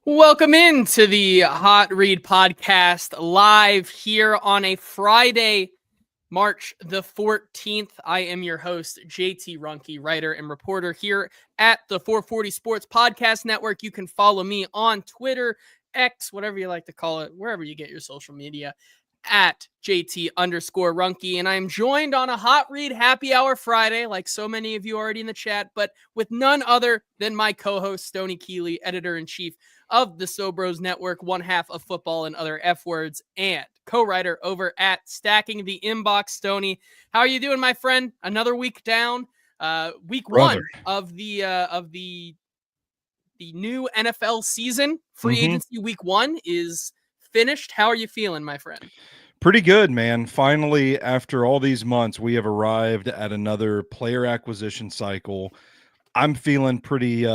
Welcome into the Hot Read Podcast live here on a Friday, March the 14th. I am your host, JT Ruhnke, writer and reporter here at the 440 Sports Podcast Network. You can follow me on Twitter, X, whatever you like to call it, wherever you get your social media, at JT_Ruhnke. And I'm joined on a Hot Read Happy Hour Friday, like so many of you already in the chat, but with none other than my co-host, Stoney Keeley, editor-in-chief of the Sobros Network, one half of Football and Other F Words, and co-writer over at Stacking the Inbox. Stoney, how are you doing, my friend? Another week down, week Brother. one of the new NFL season. Free agency week one is finished. How are you feeling, my friend? Pretty good, man. Finally, after all these months, we have arrived at another player acquisition cycle. I'm feeling pretty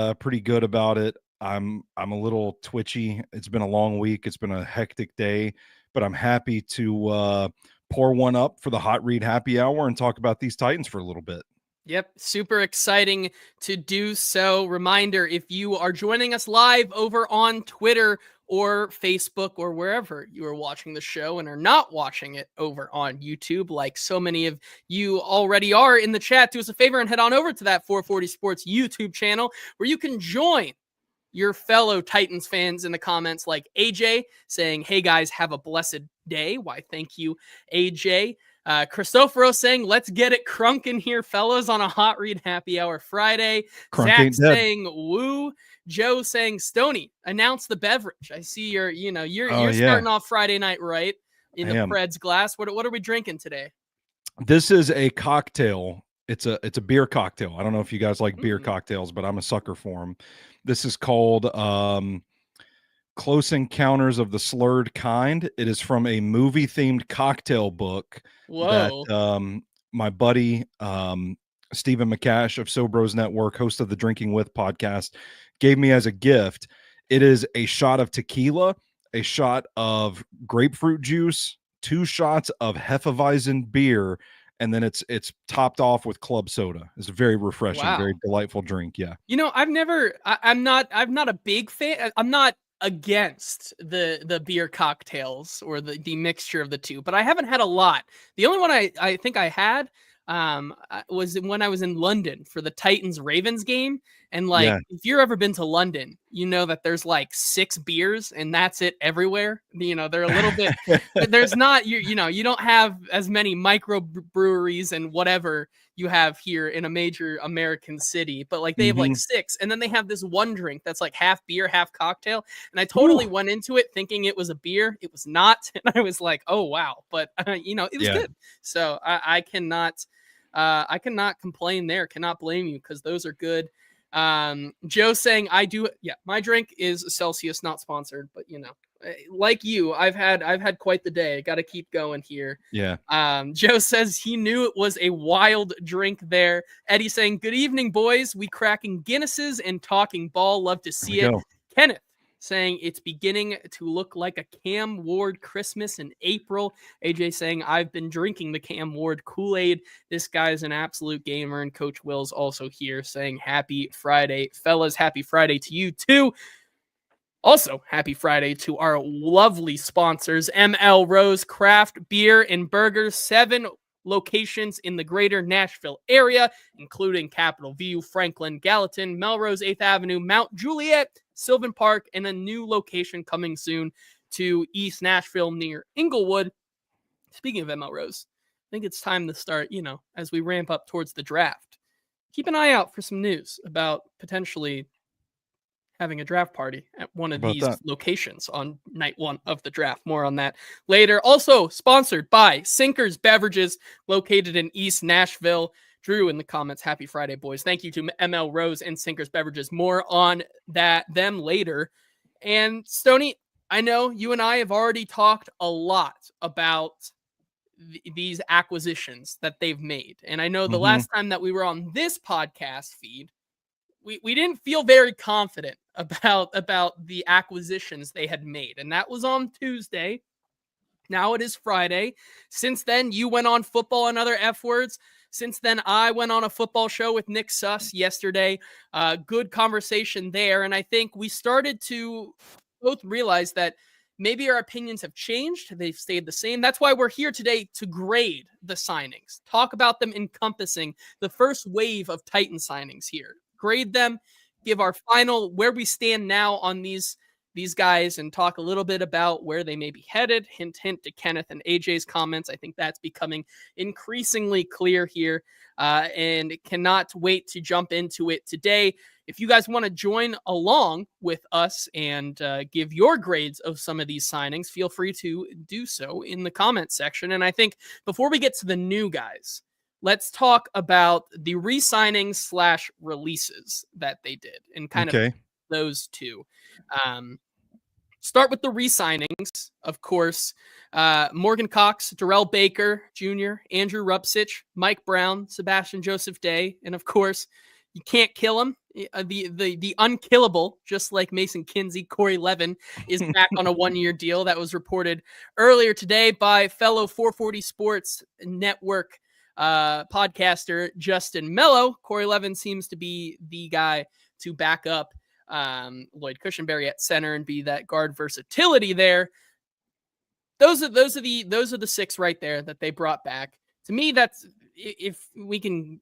good about it. I'm a little twitchy. It's been a long week. It's been a hectic day, but I'm happy to pour one up for the Hot Read Happy Hour and talk about these Titans for a little bit. Yep, super exciting to do so. Reminder, if you are joining us live over on Twitter or Facebook or wherever you are watching the show and are not watching it over on YouTube, like so many of you already are in the chat, do us a favor and head on over to that 440 Sports YouTube channel where you can join your fellow Titans fans in the comments, like AJ saying, "Hey guys, have a blessed day." Why, thank you, AJ. Christopher saying, "Let's get it crunk in here, fellas, on a Hot Read Happy Hour Friday." Crunk Zach ain't dead. saying, "Woo." Joe saying, "Stoney, announce the beverage." I see you're starting off Friday night right in the Preds glass. What are we drinking today? This is a cocktail. It's a beer cocktail. I don't know if you guys like beer cocktails, but I'm a sucker for them. This is called Close Encounters of the Slurred Kind. It is from a movie-themed cocktail book that my buddy Stephen McCash of Sobros Network, host of the Drinking With podcast, gave me as a gift. It is a shot of tequila, a shot of grapefruit juice, 2 shots of Hefeweizen beer, and then it's topped off with club soda. It's a very refreshing, very delightful drink. Yeah. You know, I'm not a big fan. I'm not against the beer cocktails or the mixture of the two, but I haven't had a lot. The only one I think I had was when I was in London for the Titans Ravens game. And if you've ever been to London, you know that there's like 6 beers and that's it everywhere. You know, they're a little bit, there's not, you don't have as many micro breweries and whatever you have here in a major American city, but like they have like 6, and then they have this one drink that's like half beer, half cocktail. And I totally went into it thinking it was a beer. It was not. And I was like, oh, wow. But it was good. So I cannot complain there. Cannot blame you because those are good. Joe saying my drink is Celsius, not sponsored, but like you, I've had quite the day. Got to keep going here. Yeah. Joe says he knew it was a wild drink there. Eddie saying, "Good evening, boys. We cracking Guinnesses and talking ball. Love to see it." Kenneth saying it's beginning to look like a Cam Ward Christmas in April. AJ saying, "I've been drinking the Cam Ward Kool-Aid. This guy's an absolute gamer." And Coach Will's also here saying, "Happy Friday, fellas. Happy Friday to you too." Also, happy Friday to our lovely sponsors, ML Rose Craft Beer and Burgers, 7 locations in the greater Nashville area, including Capitol View, Franklin, Gallatin, Melrose, 8th Avenue, Mount Juliet, Sylvan Park, and a new location coming soon to East Nashville near Inglewood. Speaking of ML Rose, I think it's time to start, as we ramp up towards the draft, keep an eye out for some news about potentially having a draft party at one of these locations on night 1 of the draft. More on that later. Also sponsored by Sinkers Beverages, located in East Nashville. Drew in the comments, happy Friday, boys. Thank you to ML Rose and Sinkers Beverages. More on them later. And Stoney, I know you and I have already talked a lot about these acquisitions that they've made. And I know the last time that we were on this podcast feed, we didn't feel very confident about the acquisitions they had made. And that was on Tuesday. Now it is Friday. Since then, you went on Football and Other F Words, Since then, I went on a football show with Nick Suss yesterday. Good conversation there. And I think we started to both realize that maybe our opinions have changed. They've stayed the same. That's why we're here today to grade the signings, talk about them encompassing the first wave of Titan signings here, grade them, give our final where we stand now on these guys, and talk a little bit about where they may be headed. Hint, hint to Kenneth and AJ's comments. I think that's becoming increasingly clear here, and cannot wait to jump into it today. If you guys want to join along with us and give your grades of some of these signings, feel free to do so in the comment section. And I think before we get to the new guys, let's talk about the re-signings / releases that they did and kind of those two. Start with the re-signings, of course. Morgan Cox, Darrell Baker Jr., Andrew Rupsich, Mike Brown, Sebastian Joseph Day, and of course, you can't kill him. The unkillable, just like Mason Kinsey, Corey Levin is back on a 1-year deal. That was reported earlier today by fellow 440 Sports Network podcaster Justin Mello. Corey Levin seems to be the guy to back up Lloyd Cushenberry at center and be that guard versatility there. Those are the 6 right there that they brought back. To me, that's, if we can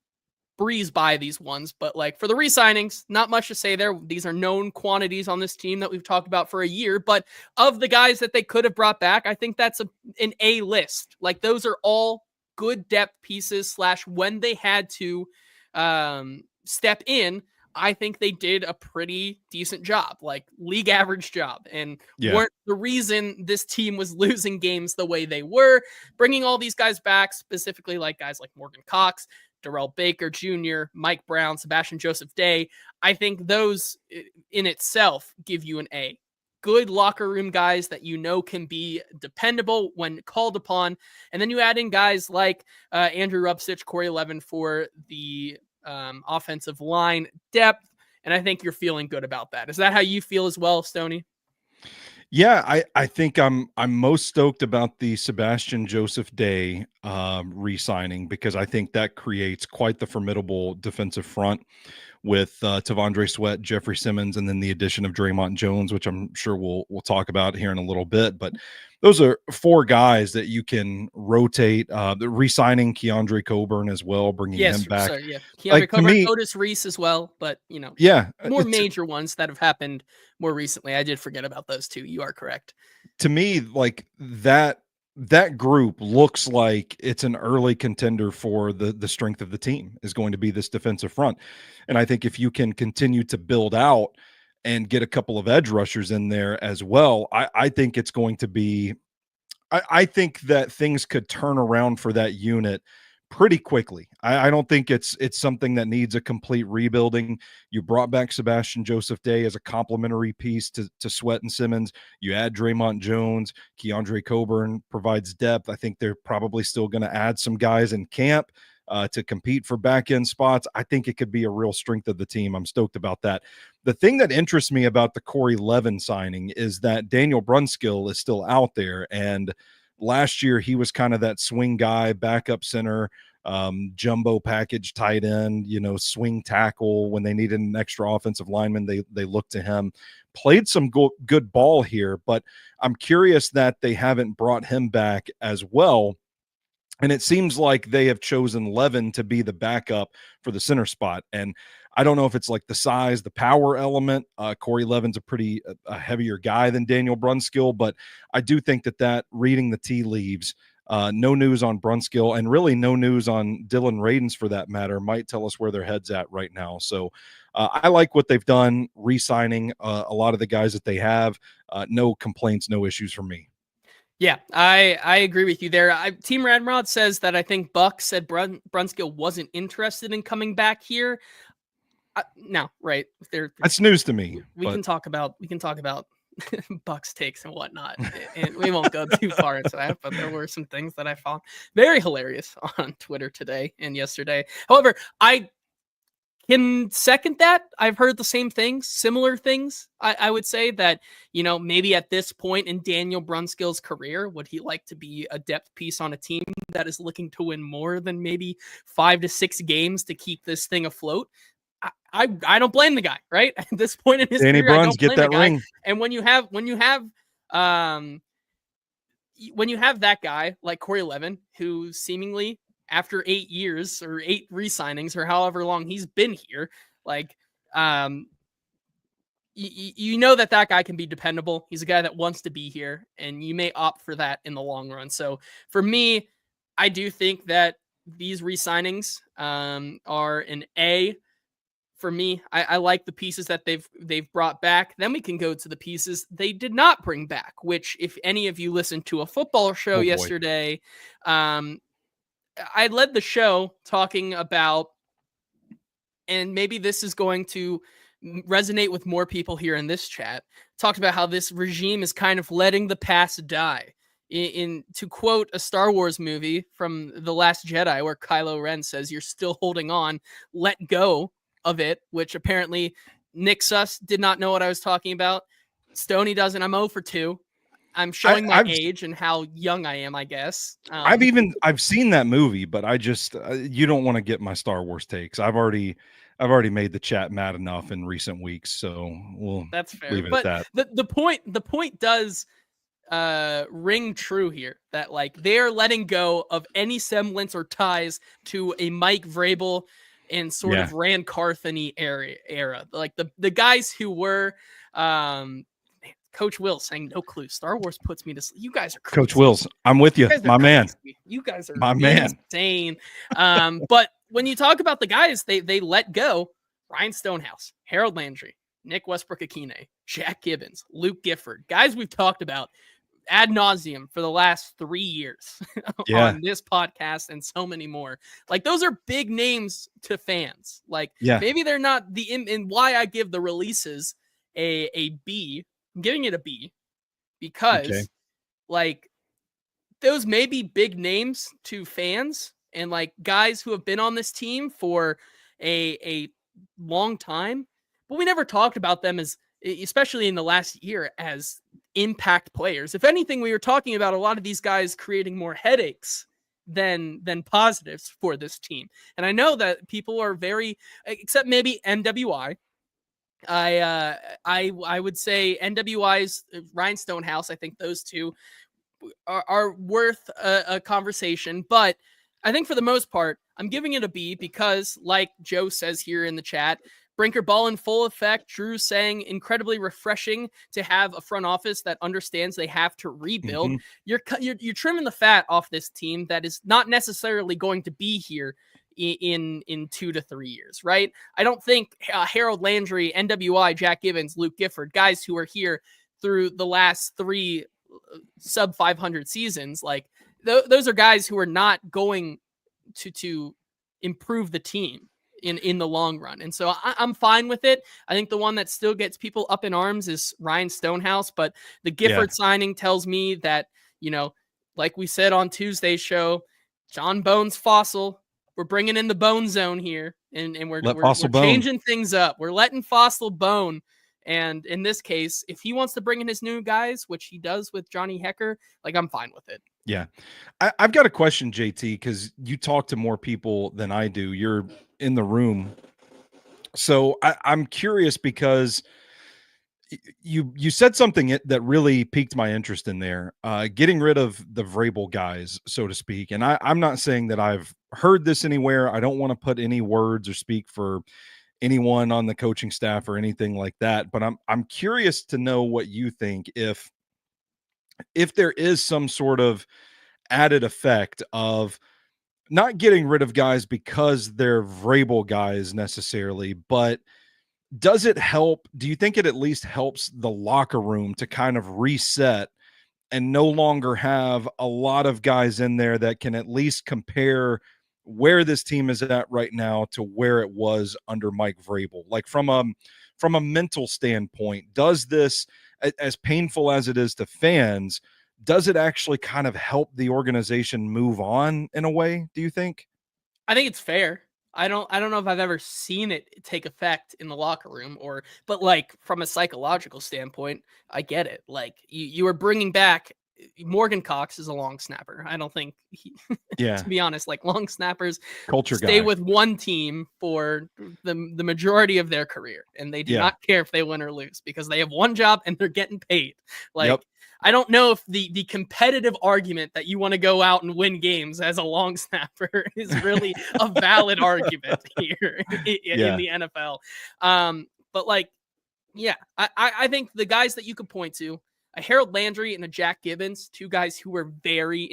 breeze by these ones, but like for the re-signings, not much to say there. These are known quantities on this team that we've talked about for a year, but of the guys that they could have brought back, I think that's an A list. Like those are all good depth pieces / when they had to step in, I think they did a pretty decent job, like league average job, and weren't the reason this team was losing games the way they were. Bringing all these guys back, specifically like guys like Morgan Cox, Darrell Baker Jr., Mike Brown, Sebastian Joseph Day, I think those in itself give you an A. Good locker room guys that you know can be dependable when called upon. And then you add in guys like Andrew Rupsich, Corey Levin for the offensive line depth, and I think you're feeling good about that. Is that how you feel as well, Stoney? Yeah, I think I'm most stoked about the Sebastian Joseph Day re-signing, because I think that creates quite the formidable defensive front with Tavondre Sweat, Jeffrey Simmons, and then the addition of Draymond Jones, which I'm sure we'll talk about here in a little bit. But those are 4 guys that you can rotate. The re-signing Keandre Coburn as well, bringing him back. Sorry, yeah. Keandre Coburn, Otis Reese as well, but more major ones that have happened more recently. I did forget about those 2. You are correct. To me, like that group looks like it's an early contender for the strength of the team is going to be this defensive front. And I think if you can continue to build out and get a couple of edge rushers in there as well, I think it's going to be, I think that things could turn around for that unit pretty quickly. I don't think it's something that needs a complete rebuilding. You brought back Sebastian Joseph Day as a complementary piece to Sweat and Simmons. You add Draymond Jones, Keandre Coburn provides depth. I think they're probably still going to add some guys in camp to compete for back end spots. I think it could be a real strength of the team. I'm stoked about that. The thing that interests me about the Corey Levin signing is that Daniel Brunskill is still out there, and last year he was kind of that swing guy, backup center, jumbo package tight end, swing tackle. When they needed an extra offensive lineman, they looked to him. Played some good ball here, but I'm curious that they haven't brought him back as well. And it seems like they have chosen Levin to be the backup for the center spot. And I don't know if it's like the size, the power element. Corey Levin's a pretty heavier guy than Daniel Brunskill, but I do think that reading the tea leaves, no news on Brunskill and really no news on Dylan Radins for that matter, might tell us where their head's at right now. So I like what they've done, re-signing a lot of the guys that they have. No complaints, no issues for me. Yeah, I agree with you there. Team Radrod says that I think Buck said Brunskill wasn't interested in coming back here. No, right? That's news to me. We can talk about Buck's takes and whatnot, and we won't go too far into that. But there were some things that I found very hilarious on Twitter today and yesterday. However, I can second that. I've heard the same things, similar things. I would say that, maybe at this point in Daniel Brunskill's career, would he like to be a depth piece on a team that is looking to win more than maybe 5 to 6 games to keep this thing afloat? I don't blame the guy, right? At this point in his Danny career, I Bruns, don't get blame that the guy. ring. And when you have that guy like Corey Levin, who seemingly after 8 years or 8 re-signings or however long he's been here, like, that guy can be dependable. He's a guy that wants to be here, and you may opt for that in the long run. So for me, I do think that these re-signings are an A. For me, I like the pieces that they've brought back. Then we can go to the pieces they did not bring back, which, if any of you listened to a football show yesterday, I led the show talking about, and maybe this is going to resonate with more people here in this chat, talked about how this regime is kind of letting the past die. To quote a Star Wars movie from The Last Jedi, where Kylo Ren says, "You're still holding on, let go of it," which apparently Nick Suss did not know what I was talking about. Stoney doesn't. I'm 0 for 2. I'm showing my age and how young I am, I guess. I've seen that movie, but I just you don't want to get my Star Wars takes. I've already made the chat mad enough in recent weeks, so that's fair. Leave it but at that. the point does ring true here, that like they're letting go of any semblance or ties to a Mike Vrabel and sort of Rand Carthony era. Like the guys who were Coach Will saying no clue. Star Wars puts me to sleep. You guys are crazy. Coach Wills, I'm with you, my man. You guys are my insane. But when you talk about the guys they let go, Ryan Stonehouse, Harold Landry, Nick Westbrook-Akine, Jack Gibbons, Luke Gifford, guys we've talked about ad nauseum for the last 3 years on this podcast and so many more. Like, those are big names to fans. Like, maybe they're not and why I give the releases a B. I'm giving it a B because like those may be big names to fans and like guys who have been on this team for a long time, but we never talked about them as, especially in the last year, as impact players. If anything, we were talking about a lot of these guys creating more headaches than positives for this team. And I know that people are very, except maybe NWI. I would say NWI's Ryan Stonehouse. I think those two are worth a conversation, but I think for the most part, I'm giving it a B because, like Joe says here in the chat, Brinker ball in full effect. Drew saying incredibly refreshing to have a front office that understands they have to rebuild. You're trimming the fat off this team that is not necessarily going to be here in 2 to 3 years, right? I don't think Harold Landry, NWI, Jack Gibbons, Luke Gifford, guys who are here through the last 3 sub 500 seasons, like those are guys who are not going to improve the team in the long run. And so I'm fine with it. I think the one that still gets people up in arms is Ryan Stonehouse, but the Gifford signing tells me that, like we said on Tuesday's show, John Bones Fossil, we're bringing in the bone zone here, and we're changing things up. We're letting Fossil bone. And in this case, if he wants to bring in his new guys, which he does with Johnny Hecker, like, I'm fine with it. Yeah. I've got a question, JT, because you talk to more people than I do. You're in the room. So I'm curious because you said something that really piqued my interest in there, getting rid of the Vrabel guys, so to speak. And I'm not saying that I've heard this anywhere. I don't want to put any words or speak for anyone on the coaching staff or anything like that. But I'm curious to know what you think, if there is some sort of added effect of not getting rid of guys because they're Vrabel guys necessarily, but does it help? Do you think it at least helps the locker room to kind of reset and no longer have a lot of guys in there that can at least compare where this team is at right now to where it was under Mike Vrabel? Like, from a mental standpoint, does this, as painful as it is to fans, does it actually kind of help the organization move on in a way, do you think? I think it's fair. I don't know if I've ever seen it take effect in the locker room, but like from a psychological standpoint, I get it. Like you are bringing back Morgan Cox is a long snapper. I don't think Yeah. to be honest, like long snappers Culture stay guy. with one team for the majority of their career, and they do not care if they win or lose because they have one job and they're getting paid. Like, I don't know if the competitive argument that you want to go out and win games as a long snapper is really a valid argument here in the NFL. But like, yeah, I think the guys that you could point to, a Harold Landry and a Jack Gibbons, two guys who were very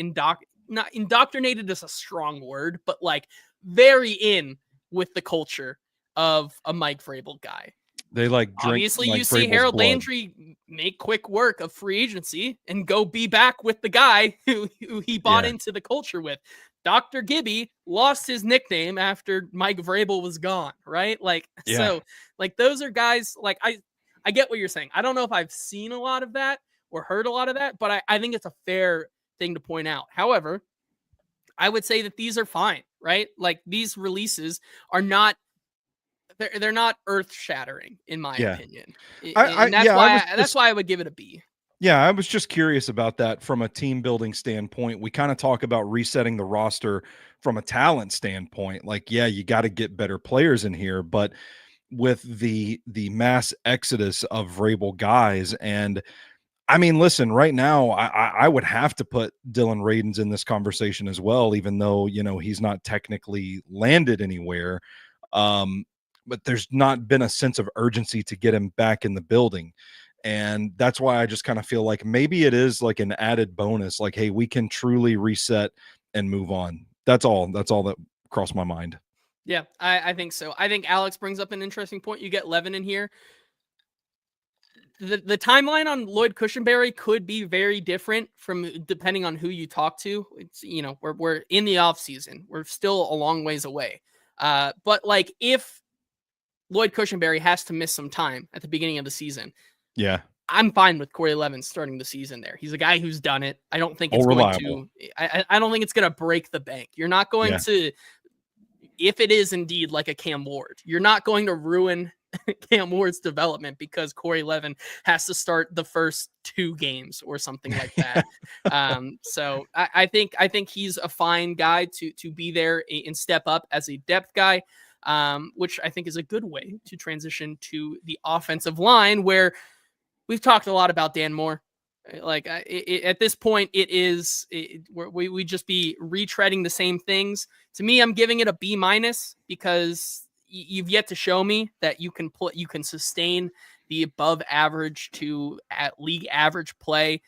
not indoctrinated is a strong word, but like very in with the culture of a Mike Vrabel guy. They like drink. Obviously, Mike you see Vrabel's Harold blood. Landry make quick work of free agency and go be back with the guy who he bought into the culture with. Dr. Gibby lost his nickname after Mike Vrabel was gone, right? Like, so like those are guys like I get what you're saying. I don't know if I've seen a lot of that or heard a lot of that, but I think it's a fair thing to point out. However, I would say that these are fine, right? Like these releases are not they're not earth-shattering in my opinion. And that's why I would give it a B. Yeah, I was just curious about that from a team building standpoint. We kind of talk about resetting the roster from a talent standpoint. Like, yeah, you got to get better players in here, but with the mass exodus of Vrabel guys, and I mean, listen, right now, I would have to put Dylan Radins in this conversation as well, even though, you know, he's not technically landed anywhere. But there's not been a sense of urgency to get him back in the building. And that's why I just kind of feel like maybe it is like an added bonus. Like, hey, we can truly reset and move on. That's all that crossed my mind. Yeah, I think so. I think Alex brings up an interesting point. You get Levin in here. The timeline on Lloyd Cushenberry could be very different from depending on who you talk to. It's, you know, we're in the off season. We're still a long ways away. But like if Lloyd Cushenberry has to miss some time at the beginning of the season, I'm fine with Corey Levin starting the season there. He's a guy who's done it. I don't think it's going to. I don't think it's going to break the bank. You're not going to, if it is indeed like a Cam Ward, you're not going to ruin Cam Ward's development because Corey Levin has to start the first 2 games or something like that. So I think he's a fine guy to be there and step up as a depth guy, which I think is a good way to transition to the offensive line, where we've talked a lot about Dan Moore. Like at this point, we just be retreading the same things. To me, I'm giving it a B- because you've yet to show me that you can sustain the above average to at league average play,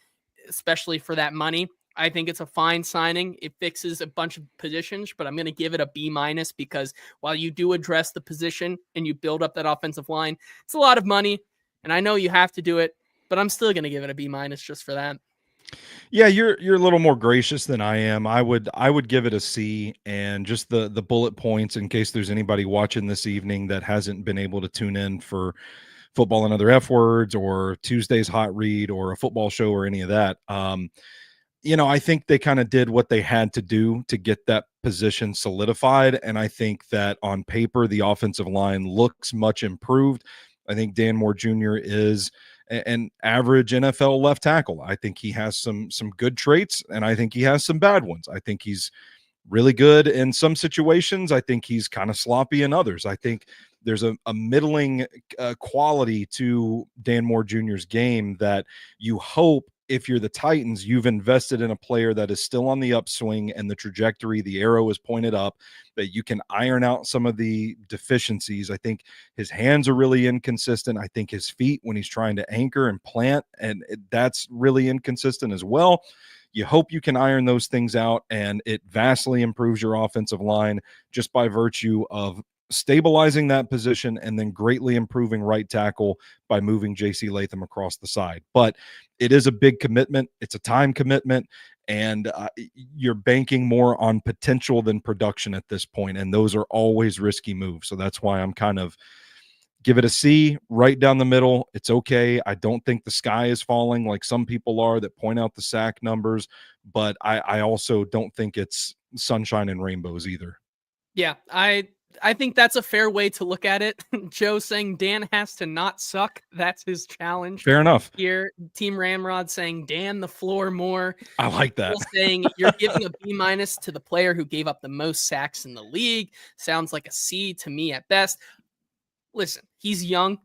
especially for that money. I think it's a fine signing. It fixes a bunch of positions, but I'm going to give it a B- because while you do address the position and you build up that offensive line, it's a lot of money, and I know you have to do it, but I'm still going to give it a B- just for that. Yeah, you're a little more gracious than I am. I would give it a C, and just the bullet points in case there's anybody watching this evening that hasn't been able to tune in for Football and Other F Words or Tuesday's Hot Read or a football show or any of that. You know, I think they kind of did what they had to do to get that position solidified, and I think that on paper the offensive line looks much improved. I think Dan Moore Jr. is an average NFL left tackle. I think he has some good traits, and I think he has some bad ones. I think he's really good in some situations. I think he's kind of sloppy in others. I think there's a middling quality to Dan Moore Jr.'s game that you hope, if you're the Titans, you've invested in a player that is still on the upswing and the trajectory, the arrow is pointed up, that you can iron out some of the deficiencies. I think his hands are really inconsistent. I think his feet, when he's trying to anchor and plant, and that's really inconsistent as well. You hope you can iron those things out, and it vastly improves your offensive line just by virtue of stabilizing that position and then greatly improving right tackle by moving JC Latham across the side. But it is a big commitment. It's a time commitment, and you're banking more on potential than production at this point, and those are always risky moves. So that's why I'm kind of give it a C, right down the middle. It's okay. I don't think the sky is falling like some people are that point out the sack numbers, but I also don't think it's sunshine and rainbows either. Yeah, I I think that's a fair way to look at it. Joe saying Dan has to not suck. That's his challenge. Fair enough. Here, Team Ramrod saying Dan the floor more. I like that. Saying you're giving a B- to the player who gave up the most sacks in the league. Sounds like a C to me at best. Listen, he's young.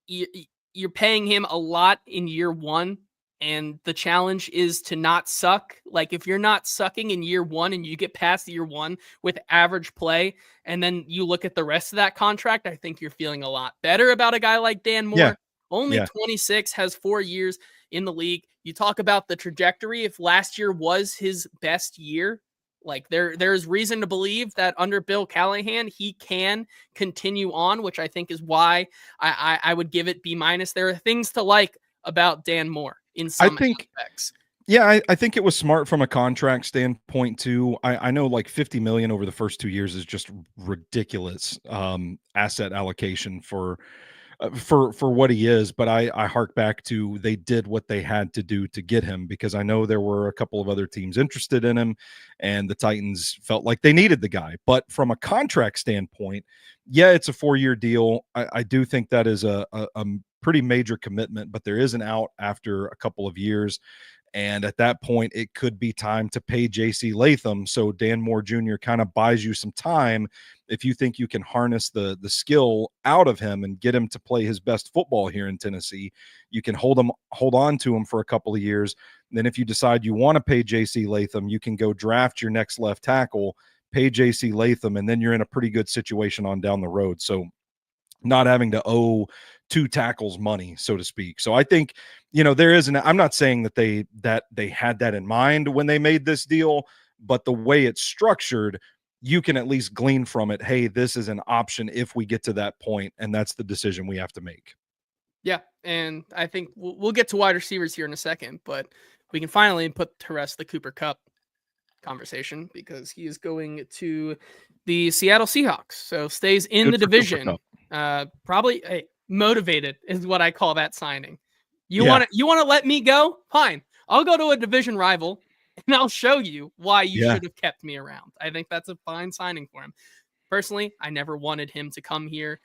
You're paying him a lot in year one. And the challenge is to not suck. Like, if you're not sucking in year one and you get past year one with average play, and then you look at the rest of that contract, I think you're feeling a lot better about a guy like Dan Moore. Yeah. Only 26, has 4 years in the league. You talk about the trajectory. If last year was his best year, like there's reason to believe that under Bill Callahan, he can continue on, which I think is why I would give it B-. There are things to like about Dan Moore in some aspects. Yeah, I think it was smart from a contract standpoint too. I know like 50 million over the first 2 years is just ridiculous asset allocation for what he is, but I hark back to they did what they had to do to get him, because I know there were a couple of other teams interested in him and the Titans felt like they needed the guy. But from a contract standpoint, yeah, it's a 4-year deal. I do think that is a pretty major commitment, but there is an out after a couple of years. And at that point, it could be time to pay J.C. Latham. So Dan Moore Jr. kind of buys you some time if you think you can harness the skill out of him and get him to play his best football here in Tennessee. You can hold on to him for a couple of years. And then if you decide you want to pay J.C. Latham, you can go draft your next left tackle, pay J.C. Latham, and then you're in a pretty good situation on down the road. So not having to owe 2 tackles money, so to speak. So I think, there is I'm not saying that they had that in mind when they made this deal, but the way it's structured, you can at least glean from it, hey, this is an option if we get to that point, and that's the decision we have to make. Yeah, and I think we'll get to wide receivers here in a second, but we can finally put to rest the Cooper Kupp conversation because he is going to the Seattle Seahawks, so stays in the division. Probably motivated is what I call that signing. You want to let me go? Fine. I'll go to a division rival and I'll show you why you should have kept me around. I think that's a fine signing for him. Personally, I never wanted him to come here.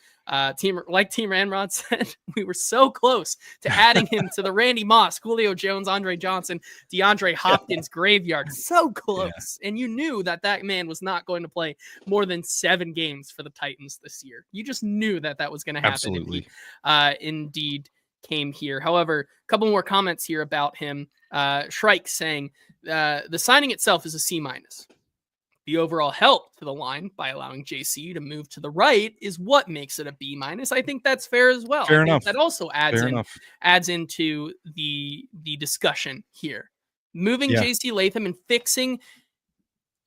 Team Ramrod said, we were so close to adding him to the Randy Moss, Julio Jones, Andre Johnson, DeAndre Hopkins graveyard. So close. Yeah. And you knew that man was not going to play more than 7 games for the Titans this year. You just knew that was going to happen. Absolutely. And he indeed came here. However, a couple more comments here about him. Shrike saying, the signing itself is a C-. The overall help to the line by allowing JC to move to the right is what makes it a B-. I think that's fair as well. Fair enough. That also adds into the discussion here. Moving JC Latham and fixing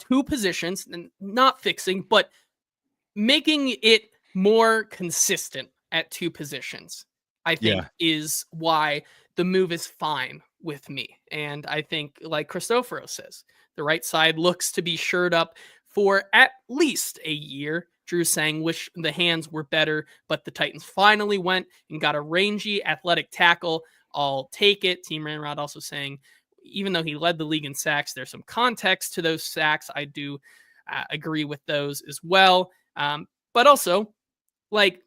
2 positions, and not fixing, but making it more consistent at 2 positions, I think is why the move is fine with me. And I think, like Cristoforo says, the right side looks to be shored up for at least a year. Drew saying, wish the hands were better, but the Titans finally went and got a rangy athletic tackle. I'll take it. Team Ramrod also saying, even though he led the league in sacks, there's some context to those sacks. I do agree with those as well. But also, and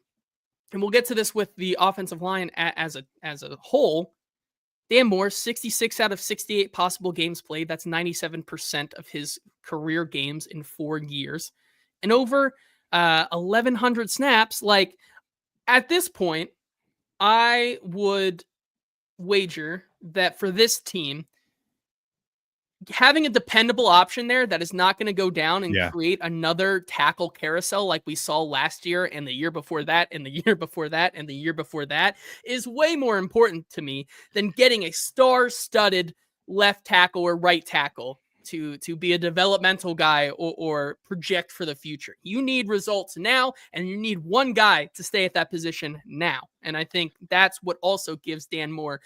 we'll get to this with the offensive line as a whole, Dan Moore, 66 out of 68 possible games played. That's 97% of his career games in 4 years. And over 1,100 snaps. At this point, I would wager that for this team, having a dependable option there that is not going to go down and create another tackle carousel like we saw last year and the year before that and the year before that and the year before that is way more important to me than getting a star-studded left tackle or right tackle to be a developmental guy or project for the future. You need results now, and you need one guy to stay at that position now. And I think that's what also gives Dan Moore,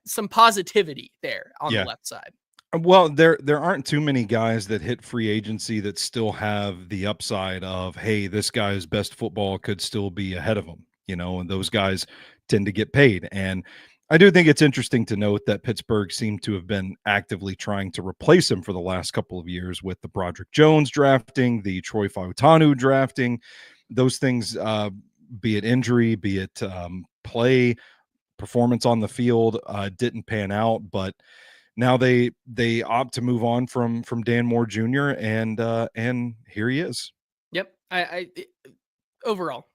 some positivity there on the left side. Well, there aren't too many guys that hit free agency that still have the upside of, hey, this guy's best football could still be ahead of him, and those guys tend to get paid. And I do think it's interesting to note that Pittsburgh seemed to have been actively trying to replace him for the last couple of years with the Broderick Jones drafting, the Troy Fautanu drafting, those things, be it injury, be it play, performance on the field, didn't pan out. But now they opt to move on from Dan Moore Jr. And here he is. Yep. Overall,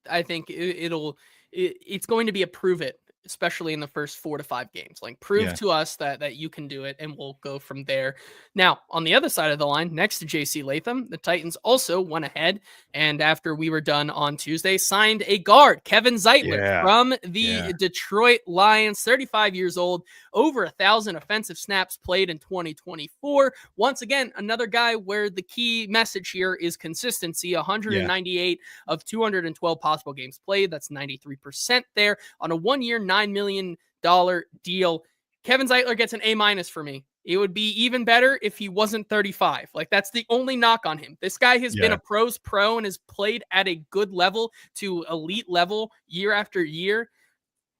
I think it's going to be a prove it, especially in the first 4 to 5 games. Like, prove to us that you can do it, and we'll go from there. Now, on the other side of the line, next to JC Latham, the Titans also went ahead, and after we were done on Tuesday, signed a guard, Kevin Zeitler, from the Detroit Lions, 35 years old, over 1,000 offensive snaps played in 2024. Once again, another guy where the key message here is consistency. 198 of 212 possible games played. That's 93% there on a 1-year, $9 million deal. Kevin Zeitler gets an A- for me. It would be even better if he wasn't 35. Like, that's the only knock on him. This guy has been a pro's pro and has played at a good level to elite level year after year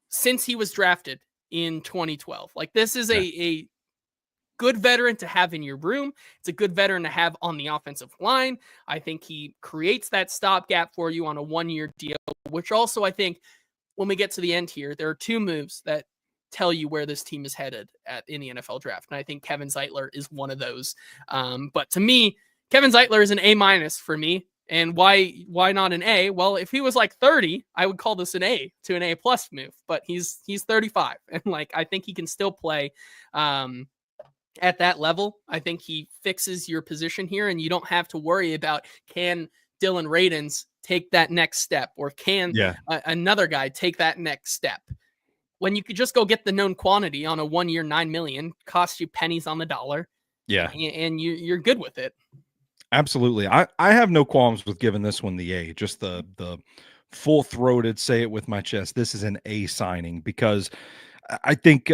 since he was drafted in 2012. Like, this is a good veteran to have in your room. It's a good veteran to have on the offensive line. I think he creates that stopgap for you on a 1-year deal, which also, I think, when we get to the end here, there are 2 moves that tell you where this team is headed in the NFL draft. And I think Kevin Zeitler is one of those. But to me, Kevin Zeitler is an A- for me. And why not an A? Well, if he was like 30, I would call this an A to an A+ move, but he's 35. And like, I think he can still play, at that level. I think he fixes your position here, and you don't have to worry about, can Dylan Radins take that next step, or can another guy take that next step, when you could just go get the known quantity on a 1-year, $9 million, cost you pennies on the dollar. And you're good with it. Absolutely. I have no qualms with giving this one the A, just the full-throated, say it with my chest. This is an A signing, because I think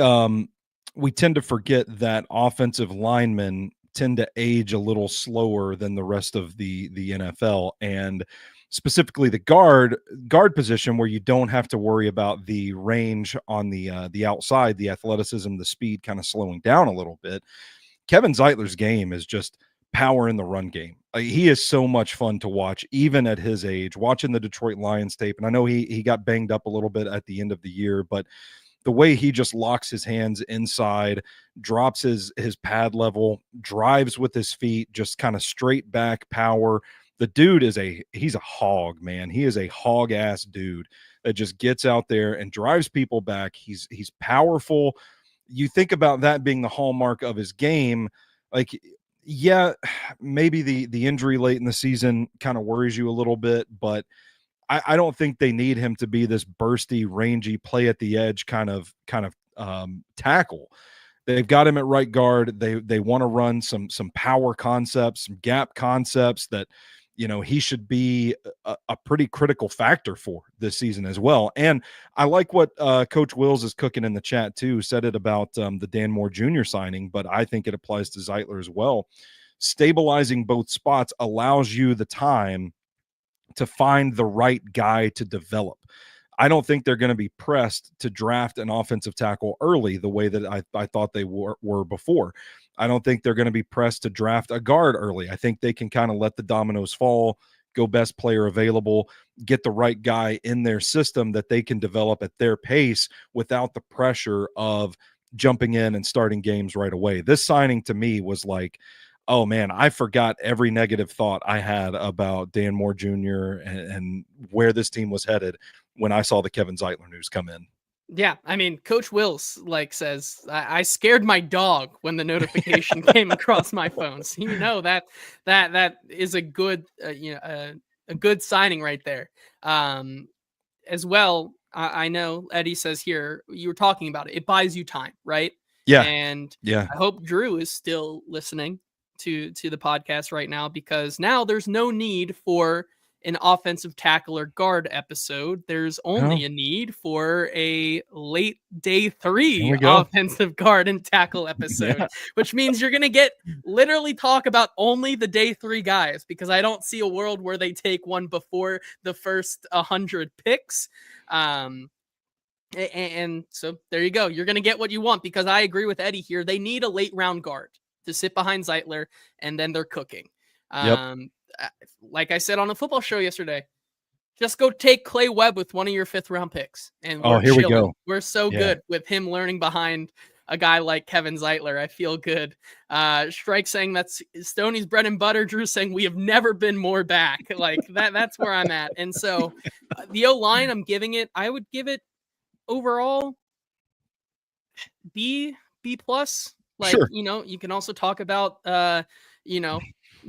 we tend to forget that offensive linemen tend to age a little slower than the rest of the NFL, and specifically the guard position, where you don't have to worry about the range on the outside, the athleticism, the speed kind of slowing down a little bit. Kevin Zeitler's game is just power in the run game. He is so much fun to watch, even at his age, watching the Detroit Lions tape. And I know he got banged up a little bit at the end of the year, but the way he just locks his hands inside, drops his pad level, drives with his feet, just kind of straight back power. The dude he's a hog, man. He is a hog ass dude that just gets out there and drives people back. He's powerful. You think about that being the hallmark of his game. Like, yeah, maybe the injury late in the season kind of worries you a little bit, but I don't think they need him to be this bursty, rangy, play at the edge kind of tackle. They've got him at right guard. They want to run some power concepts, some gap concepts that, he should be a pretty critical factor for this season as well. And I like what Coach Wills is cooking in the chat too. Said it about the Dan Moore Jr. signing, but I think it applies to Zeitler as well. Stabilizing both spots allows you the time to find the right guy to develop. I don't think they're going to be pressed to draft an offensive tackle early the way that I thought they were before. I don't think they're going to be pressed to draft a guard early. I think they can kind of let the dominoes fall, go best player available, get the right guy in their system that they can develop at their pace without the pressure of jumping in and starting games right away. This signing to me was like, oh man, I forgot every negative thought I had about Dan Moore Jr. and where this team was headed when I saw the Kevin Zeitler news come in. Yeah, I mean, Coach Wills says, I scared my dog when the notification came across my phone. So that is a good a good signing right there. As well, I know Eddie says here, you were talking about it. It buys you time, right? Yeah. And yeah. I hope Drew is still listening to the podcast right now, because now there's no need for an offensive tackle or guard episode. There's only a need for a late day 3 offensive guard and tackle episode, which means you're going to get literally talk about only the day 3 guys, because I don't see a world where they take one before the first 100 picks. And so there you go. You're going to get what you want, because I agree with Eddie here. They need a late round guard to sit behind Zeitler, and then they're cooking. Yep. Like I said on a football show yesterday, just go take Clay Webb with one of your 5th round picks, and we're here chilling. we go. We're so good with him learning behind a guy like Kevin Zeitler. I feel good. Strike saying that's Stoney's bread and butter. Drew saying we have never been more back. Like that's where I'm at. And so the O-line, I would give it overall B plus. Like, sure. You can also talk about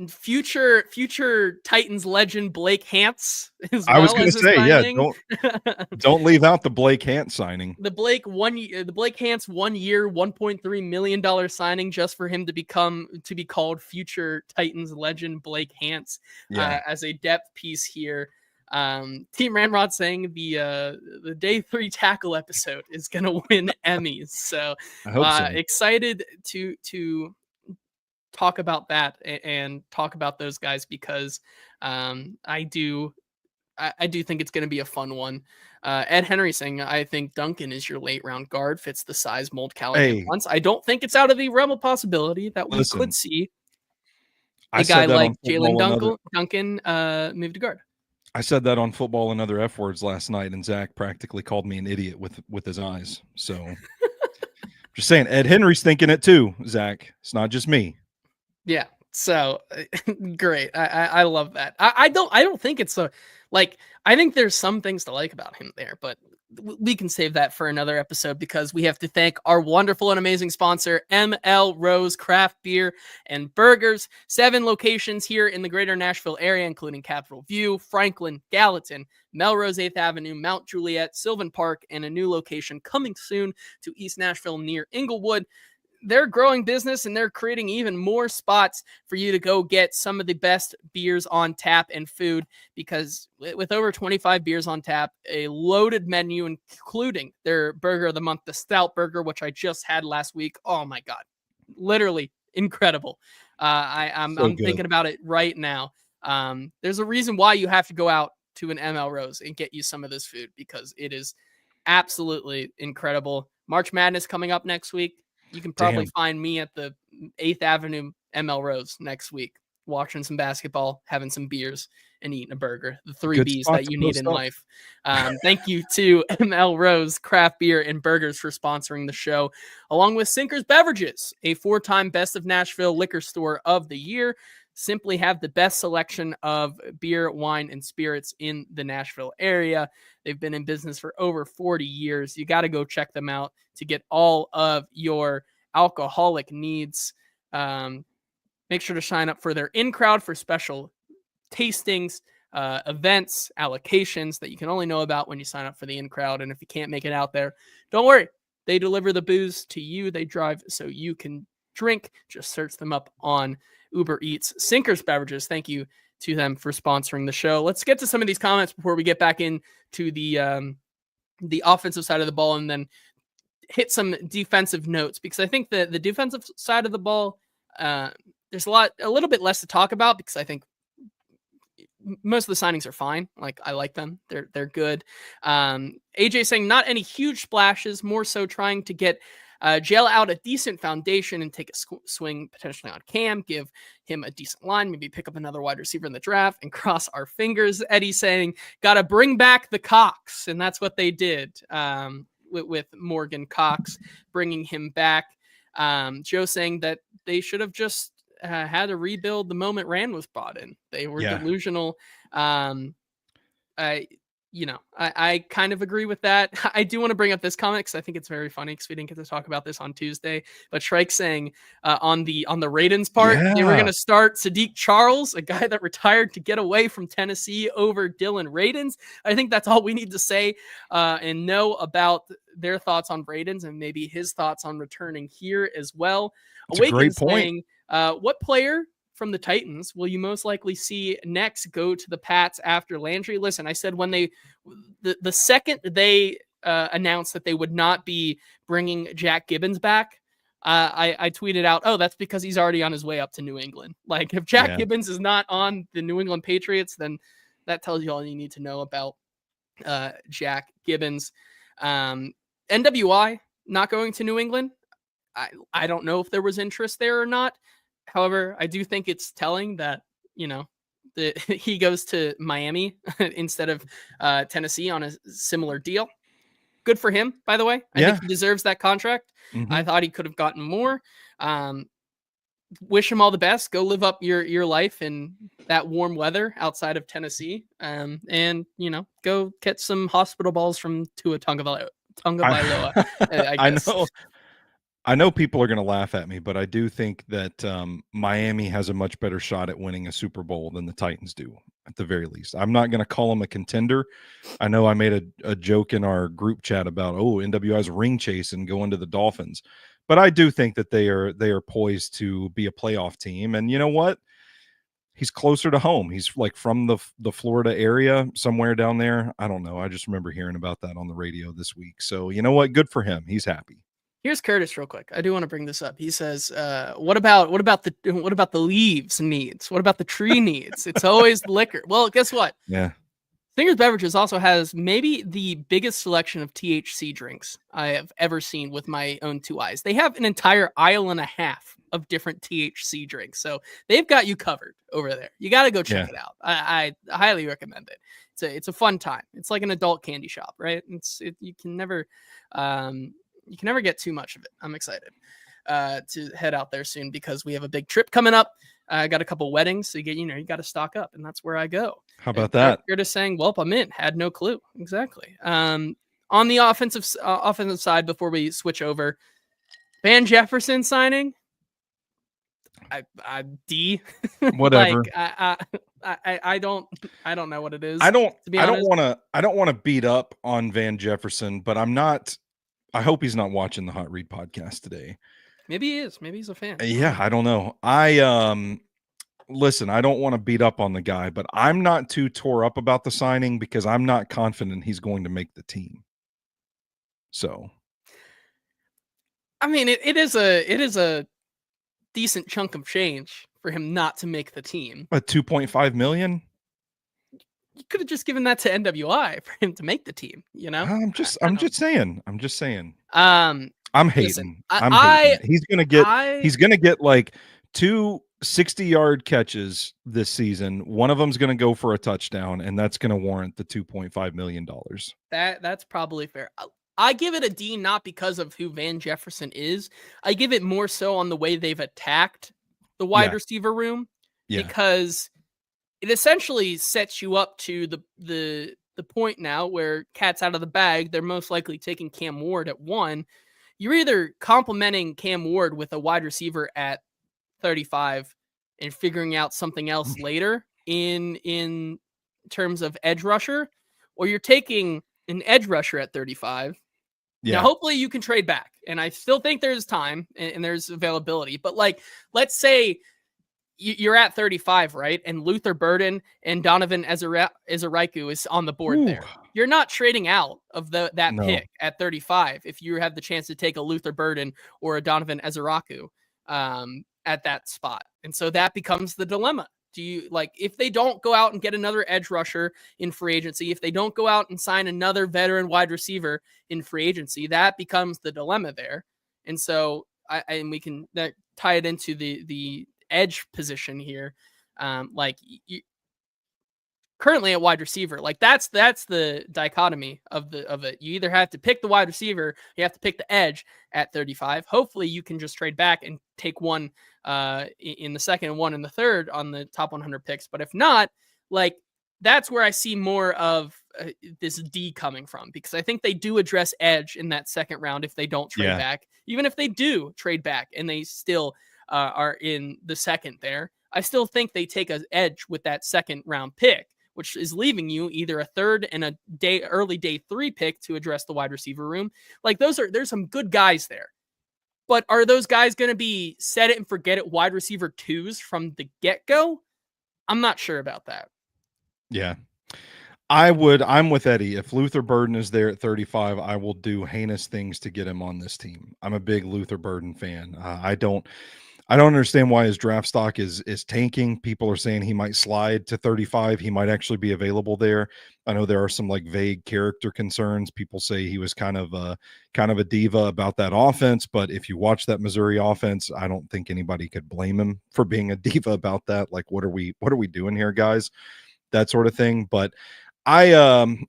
future Titans legend Blake Hance as well. I was going to say, don't leave out the Blake Hance signing. The Blake Hance 1 year, $1.3 million signing just for him to be called future Titans legend Blake Hance as a depth piece here. Team Ramrod saying the day 3 tackle episode is going to win Emmys. So, I hope so. Excited to talk about that and talk about those guys, because I do think it's going to be a fun one. Ed Henry saying, I think Duncan is your late round guard, fits the size mold Callahan once. I don't think it's out of the realm of possibility that we could see a guy like Jalen Duncan move to guard. I said that on Football and Other F Words last night, and Zach practically called me an idiot with his eyes. So just saying, Ed Henry's thinking it too, Zach. It's not just me. Yeah. So great. I love that. I don't think it's I think there's some things to like about him there, but we can save that for another episode, because we have to thank our wonderful and amazing sponsor, ML Rose Craft Beer and Burgers. 7 locations here in the greater Nashville area, including Capitol View, Franklin, Gallatin, Melrose 8th Avenue, Mount Juliet, Sylvan Park, and a new location coming soon to East Nashville near Inglewood. They're a growing business, and they're creating even more spots for you to go get some of the best beers on tap and food, because with over 25 beers on tap, a loaded menu, including their burger of the month, the Stout Burger, which I just had last week. Oh my God, literally incredible. I'm thinking about it right now. There's a reason why you have to go out to an ML Rose and get you some of this food, because it is absolutely incredible. March Madness coming up next week. You can probably find me at the 8th Avenue ML Rose next week, watching some basketball, having some beers, and eating a burger. The 3 Bs that you need in life. Thank you to ML Rose Craft Beer and Burgers for sponsoring the show, along with Sinkers Beverages, a 4-time Best of Nashville Liquor Store of the Year. Simply have the best selection of beer, wine, and spirits in the Nashville area. They've been in business for over 40 years. You got to go check them out to get all of your alcoholic needs. Make sure to sign up for their in-crowd for special tastings, events, allocations that you can only know about when you sign up for the in-crowd. And if you can't make it out there, don't worry. They deliver the booze to you. They drive so you can drink. Just search them up on Uber Eats. Sinkers Beverages, thank you to them for sponsoring the show. Let's get to some of these comments before we get back into the offensive side of the ball, and then hit some defensive notes, because I think the defensive side of the ball, there's a little bit less to talk about, because I think most of the signings are fine. Like, I like them. They're good. AJ saying not any huge splashes, more so trying to get jail out a decent foundation and take a swing potentially on Cam, give him a decent line, maybe pick up another wide receiver in the draft, and cross our fingers. Eddie saying, got to bring back the Cox. And that's what they did with Morgan Cox, bringing him back. Joe saying that they should have just had to rebuild the moment Rand was brought in. They were delusional. I kind of agree with that. I do want to bring up this comment because I think it's very funny, because we didn't get to talk about this on Tuesday. But Shrike saying on the Radens part, they were going to start Sadiq Charles, a guy that retired to get away from Tennessee, over Dylan Radens. I think that's all we need to say and know about their thoughts on Radens, and maybe his thoughts on returning here as well. That's a great point. Saying, what player from the Titans will you most likely see next go to the Pats after Landry? Listen, I said when the second they announced that they would not be bringing Jack Gibbons back, I tweeted out, oh, that's because he's already on his way up to New England. Like, if Jack Gibbons is not on the New England Patriots, then that tells you all you need to know about Jack Gibbons. NWI not going to New England. I don't know if there was interest there or not. However, I do think it's telling that, he goes to Miami instead of Tennessee on a similar deal. Good for him, by the way. I think he deserves that contract. Mm-hmm. I thought he could have gotten more. Wish him all the best. Go live up your life in that warm weather outside of Tennessee. And, go catch some hospital balls from Tua Tagovailoa. I guess. I know people are going to laugh at me, but I do think that Miami has a much better shot at winning a Super Bowl than the Titans do, at the very least. I'm not going to call them a contender. I know I made a joke in our group chat about, NWI's ring chase and going to the Dolphins. But I do think that they are poised to be a playoff team. And you know what? He's closer to home. He's like from the Florida area, somewhere down there. I don't know. I just remember hearing about that on the radio this week. So you know what? Good for him. He's happy. Here's Curtis real quick. I do want to bring this up. He says, what about the leaves needs? What about the tree needs? It's always liquor. Well, guess what? Yeah. Singer's Beverages also has maybe the biggest selection of THC drinks I have ever seen with my own two eyes. They have an entire aisle and a half of different THC drinks. So they've got you covered over there. You got to go check it out. I highly recommend it. It's a fun time. It's like an adult candy shop, right? You can never get too much of it. I'm excited to head out there soon because we have a big trip coming up. I got a couple weddings, so you got to stock up, and that's where I go. How about that? You're just saying, well, I'm in. Had no clue. Exactly. On the offensive side, before we switch over, Van Jefferson signing. I D. Whatever. I don't know what it is. I don't want to beat up on Van Jefferson, but I'm not. I hope he's not watching the Hot Read podcast today. Maybe he is. Maybe he's a fan. Yeah, I don't know. Listen, I don't want to beat up on the guy, but I'm not too tore up about the signing because I'm not confident he's going to make the team. So, I mean, it is a decent chunk of change for him not to make the team. But $2.5 million? You could have just given that to NWI for him to make the team, I'm just saying. I'm hating. Listen, I'm hating. He's gonna get like 2 60-yard catches this season. One of them's gonna go for a touchdown, and that's gonna warrant the $2.5 million. That's probably fair. I give it a D not because of who Van Jefferson is. I give it more so on the way they've attacked the wide receiver room because it essentially sets you up to the point now where cat's out of the bag. They're most likely taking Cam Ward at 1. You're either complimenting Cam Ward with a wide receiver at 35 and figuring out something else later in terms of edge rusher, or you're taking an edge rusher at 35. Yeah. Now, hopefully you can trade back. And I still think there's time and there's availability. But let's say you're at 35, right? And Luther Burden and Donovan Ezeriku is on the board there. You're not trading out of that pick at 35 if you have the chance to take a Luther Burden or a Donovan Ezeriku at that spot. And so that becomes the dilemma. Do you if they don't go out and get another edge rusher in free agency, if they don't go out and sign another veteran wide receiver in free agency, that becomes the dilemma there. And so we can tie it into the edge position here. Currently at wide receiver, that's the dichotomy of it. You either have to pick the wide receiver, you have to pick the edge at 35. Hopefully you can just trade back and take one in the second and one in the third on the top 100 picks. But if not, that's where I see more of this D coming from, because I think they do address edge in that second round if they don't trade back. Even if they do trade back and they still are in the second there, I still think they take an edge with that second round pick, which is leaving you either a third and early day 3 pick to address the wide receiver room. There's some good guys there, but are those guys going to be set it and forget it wide receiver 2s from the get-go? I'm not sure about that. Yeah. I'm with Eddie. If Luther Burden is there at 35, I will do heinous things to get him on this team. I'm a big Luther Burden fan. I don't understand why his draft stock is tanking. People are saying he might slide to 35. He might actually be available there. I know there are some like vague character concerns. People say he was kind of a diva about that offense, but if you watch that Missouri offense, I don't think anybody could blame him for being a diva about that. Like, what are we doing here, guys? That sort of thing. But I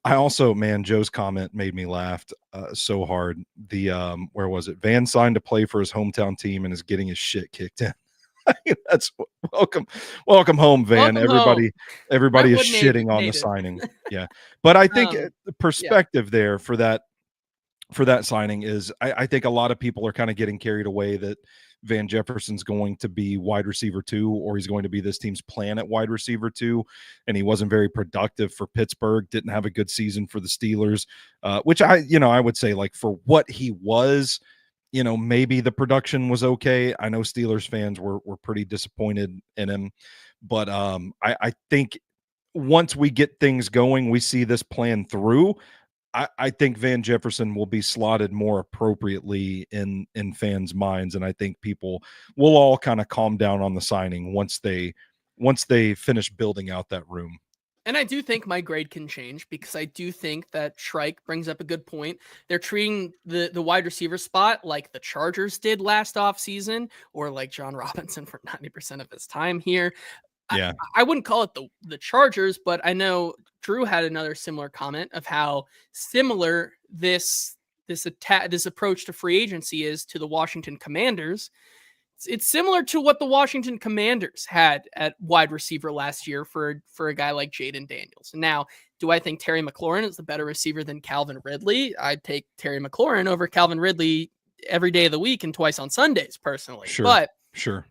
also, man, Joe's comment made me laugh so hard. The where was it? Van signed to play for his hometown team and is getting his shit kicked in. That's welcome home, Van. Welcome home. Everybody is Brentwood shitting on the native. signing. Yeah, but I think the perspective yeah. there for that signing is I think a lot of people are kind of getting carried away that Van Jefferson's going to be wide receiver 2, or he's going to be this team's plan at wide receiver 2. And he wasn't very productive for Pittsburgh, didn't have a good season for the Steelers, which I would say, like, for what he was, maybe the production was okay. I know Steelers fans were pretty disappointed in him, but I think once we get things going, we see this plan through. I think Van Jefferson will be slotted more appropriately in fans' minds, and I think people will all kind of calm down on the signing once they finish building out that room. And I do think my grade can change, because I do think that Shrike brings up a good point. They're treating the wide receiver spot like the Chargers did last offseason, or like John Robinson for 90% of his time here. Yeah. I wouldn't call it the Chargers, but I know Drew had another similar comment of how similar this approach to free agency is to the Washington Commanders. It's similar to what the Washington Commanders had at wide receiver last year for a guy like Jaden Daniels. Now, do I think Terry McLaurin is the better receiver than Calvin Ridley? I'd take Terry McLaurin over Calvin Ridley every day of the week and twice on Sundays, personally. But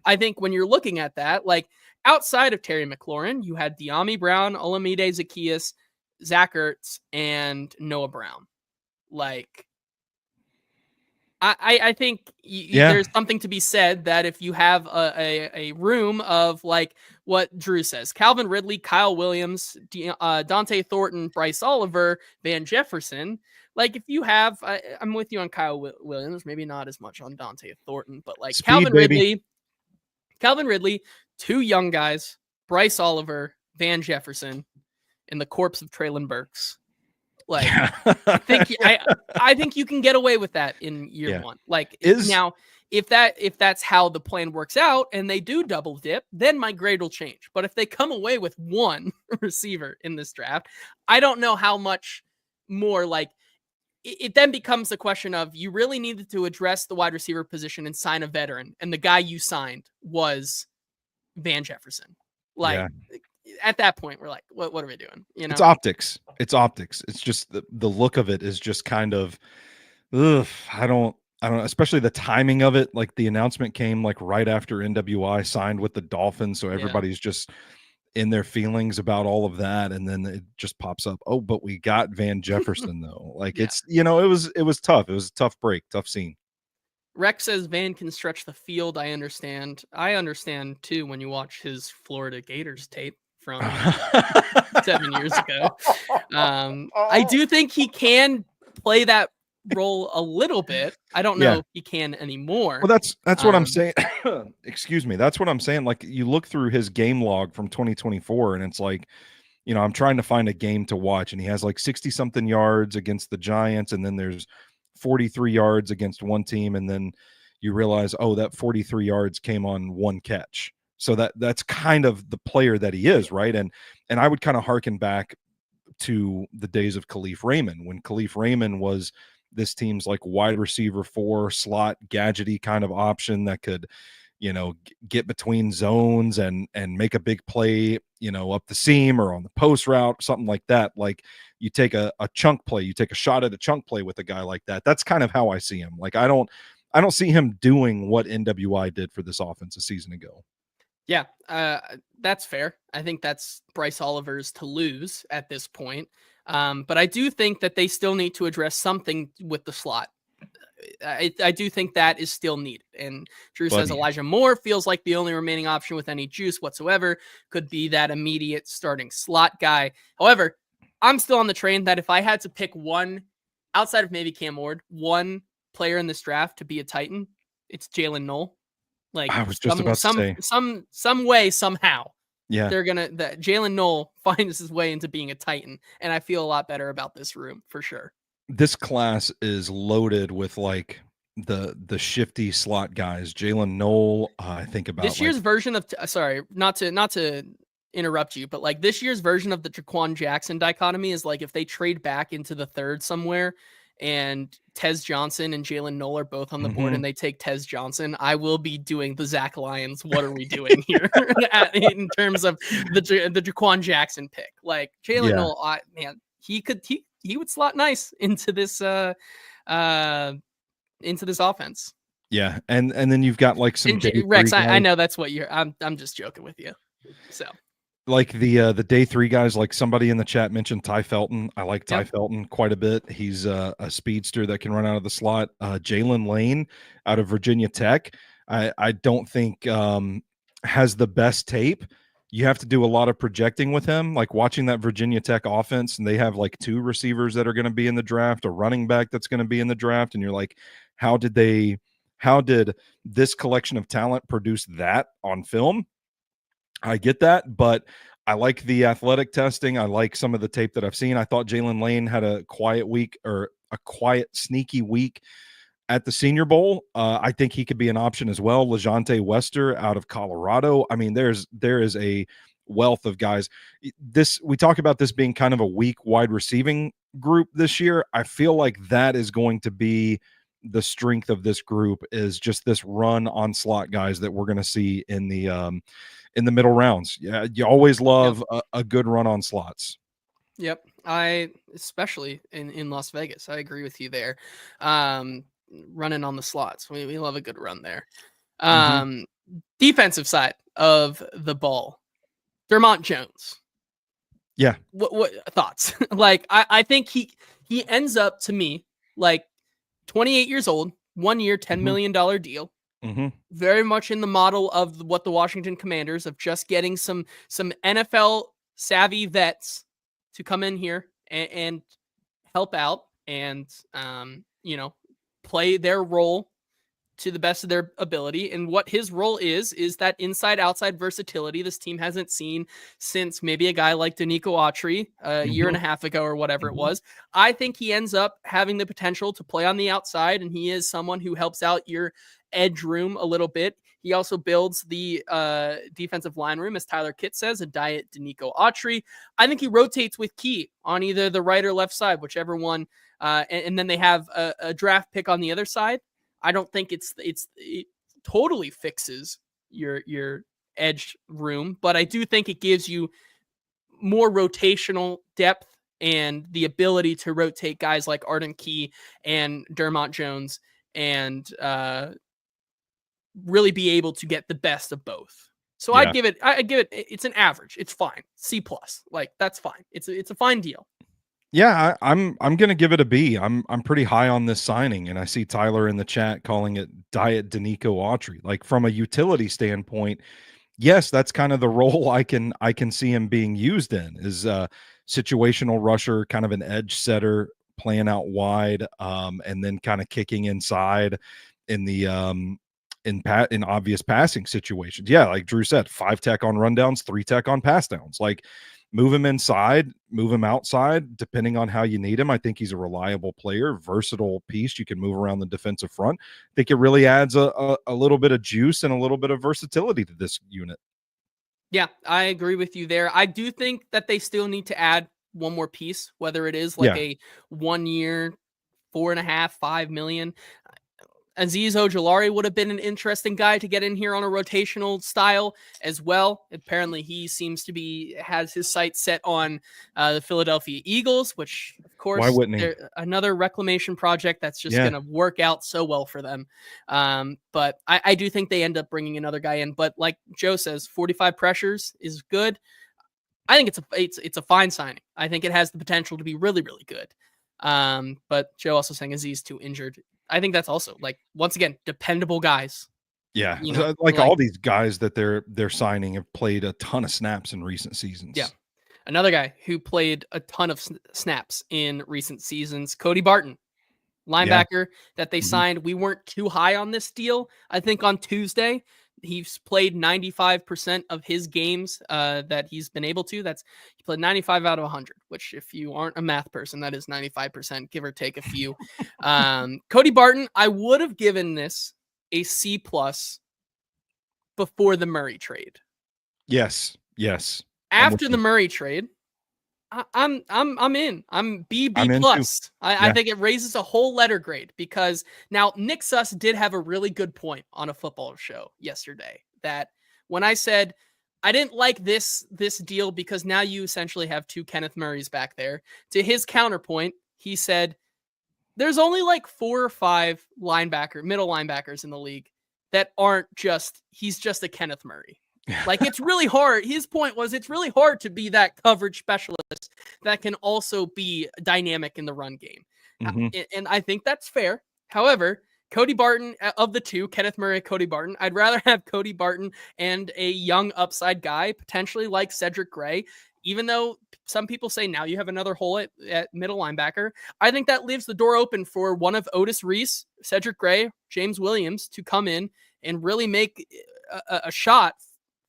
I think when you're looking at that, like, outside of Terry McLaurin, you had De'Ami Brown, Olamide Zaccheaus, Zach Ertz, and Noah Brown. Like, I think there's something to be said that if you have a room of, like what Drew says, Calvin Ridley, Kyle Williams, Dante Thornton, Bryce Oliver, Van Jefferson, like, if you have, I'm with you on Kyle Williams, maybe not as much on Dante Thornton, but like Speed, Calvin Ridley, 2 young guys, Bryce Oliver, Van Jefferson, and the corpse of Traylon Burks. Like, I think you can get away with that in year 1. Like, now, if that's how the plan works out and they do double dip, then my grade will change. But if they come away with 1 receiver in this draft, I don't know how much more, like, it then becomes the question of, you really needed to address the wide receiver position and sign a veteran. And the guy you signed was Van Jefferson. Like, at that point, we're like, what are we doing? It's optics. It's just the look of it is just kind of, I don't know, especially the timing of it. Like, the announcement came like right after NWI signed with the Dolphins. So everybody's just in their feelings about all of that. And then it just pops up. Oh, but we got Van Jefferson though. Like, it's, it was tough. It was a tough break, tough scene. Rex says Van can stretch the field. I understand too, when you watch his Florida Gators tape from 7 years ago. I do think he can play that role a little bit. I don't know if he can anymore. Well, that's what I'm saying. Excuse me. That's what I'm saying. Like, you look through his game log from 2024 and it's like, I'm trying to find a game to watch, and he has like 60 something yards against the Giants, and then there's 43 yards against one team, and then you realize, oh, that 43 yards came on 1 catch. So that's kind of the player that he is, right? And I would kind of harken back to the days of Khalif Raymond, when Khalif Raymond was this team's like wide receiver 4 slot gadgety kind of option that could, get between zones and make a big play, up the seam or on the post route, something like that. Like, you take a chunk play, you take a shot at a chunk play with a guy like that. That's kind of how I see him. Like, I don't see him doing what NWI did for this offense a season ago. Yeah, that's fair. I think that's Bryce Oliver's to lose at this point. But I do think that they still need to address something with the slot. I do think that is still needed. And Drew says Elijah Moore feels like the only remaining option with any juice whatsoever, could be that immediate starting slot guy. However, I'm still on the train that if I had to pick one, outside of maybe Cam Ward, one player in this draft to be a Titan, it's Jalen Knoll. Like I was just about to say, some way, somehow, yeah, that Jalen Noel finds his way into being a Titan, and I feel a lot better about this room for sure. this class is loaded with like the shifty slot guys. Jalen Noel, I think about This year's version of sorry, not to interrupt you, but like this year's version of the Jaquan Jackson dichotomy is like if they trade back into the third somewhere and Tez Johnson and Jalen Noel are both on the board and they take Tez Johnson, I will be doing the Zach Lyons. What are we doing here in terms of the Jaquan Jackson pick? Like Jalen Noel, man, he would slot nice into this offense. Yeah, and then you've got like some day Rex. three I know that's what you're. I'm just joking with you. So like the day three guys, like somebody in the chat mentioned Ty Felton. I like Ty Felton quite a bit. He's a speedster that can run out of the slot. Jalen Lane out of Virginia Tech. I don't think has the best tape. You have to do a lot of projecting with him, like watching that Virginia Tech offense, and they have like 2 receivers that are going to be in the draft, a running back that's going to be in the draft, and you're like, how did this collection of talent produce that on film? I get that, but I like the athletic testing. I like some of the tape that I've seen. I thought Jalen Lane had a quiet week, or a quiet, sneaky week at the Senior Bowl. I think he could be an option as well. LeJontay Wester out of Colorado. I mean, there is a wealth of guys. We talk about this being kind of a weak wide receiving group this year. I feel like that is going to be the strength of this group, is just this run on slot guys that we're going to see in the middle rounds. Yeah, you always love a good run on slots. Yep, especially in Las Vegas. I agree with you there. Running on the slots, we love a good run there. Defensive side of the ball, Dermont Jones. Yeah. What thoughts? Like I think he ends up, to me, like 28 years old, 1 year, $10 million deal. Very much in the model of what the Washington Commanders, of just getting some NFL savvy vets to come in here and help out and play their role to the best of their ability. And what his role is that inside-outside versatility this team hasn't seen since maybe a guy like Danico Autry a year and a half ago or whatever it was. I think he ends up having the potential to play on the outside, and he is someone who helps out your edge room a little bit. He also builds the defensive line room, as Tyler Kitt says, a diet Danico Autry. I think he rotates with Key on either the right or left side, whichever one. And then they have a draft pick on the other side. I don't think it totally fixes your edge room, but I do think it gives you more rotational depth and the ability to rotate guys like Arden Key and Dermont Jones and really be able to get the best of both. So I'd give it, it's an average. It's fine. C+. Like, that's fine. It's a fine deal. Yeah, I'm gonna give it a B. I'm pretty high on this signing, and I see Tyler in the chat calling it Diet Danico Autry. Like, from a utility standpoint, yes, that's kind of the role I can see him being used in, is a situational rusher, kind of an edge setter, playing out wide, and then kind of kicking inside in the in obvious passing situations. Yeah, like Drew said, 5 tech on rundowns, 3 tech on pass downs. Like, move him inside, move him outside, depending on how you need him. I think he's a reliable player, versatile piece. You can move around the defensive front. I think it really adds a little bit of juice and a little bit of versatility to this unit. Yeah, I agree with you there. I do think that they still need to add one more piece, whether it is like a 1 year, 4.5, 5 million. Azeez Ojulari would have been an interesting guy to get in here on a rotational style as well. Apparently, he seems to has his sights set on the Philadelphia Eagles, which, of course, why wouldn't he? Another reclamation project that's just going to work out so well for them. But I do think they end up bringing another guy in. But like Joe says, 45 pressures is good. I think it's a fine signing. I think it has the potential to be really, really good. But Joe also saying Azeez too injured. I think that's also, like, once again, dependable guys. Yeah, like all these guys that they're signing have played a ton of snaps in recent seasons. Yeah. Another guy who played a ton of snaps in recent seasons, Cody Barton. linebacker that they signed. We weren't too high on this deal. I think on Tuesday, he's played 95% of his games that he's been able to. He played 95 out of 100, which if you aren't a math person, that is 95%, give or take a few. Cody Barton, I would have given this a C+ before the Murray trade. Yes. After the Murray trade, I'm in. I'm B+. I think it raises a whole letter grade because now Nick Suss did have a really good point on a football show yesterday that when I said I didn't like this deal because now you essentially have 2 Kenneth Murrays back there. To his counterpoint, he said there's only like 4 or 5 middle linebackers in the league that aren't he's just a Kenneth Murray. Like, it's really hard. His point was it's really hard to be that coverage specialist that can also be dynamic in the run game. And I think that's fair. However, Cody Barton, of the 2, Kenneth Murray, Cody Barton, I'd rather have Cody Barton and a young upside guy, potentially like Cedric Gray, even though some people say now you have another hole at middle linebacker. I think that leaves the door open for one of Otis Reese, Cedric Gray, James Williams to come in and really make a shot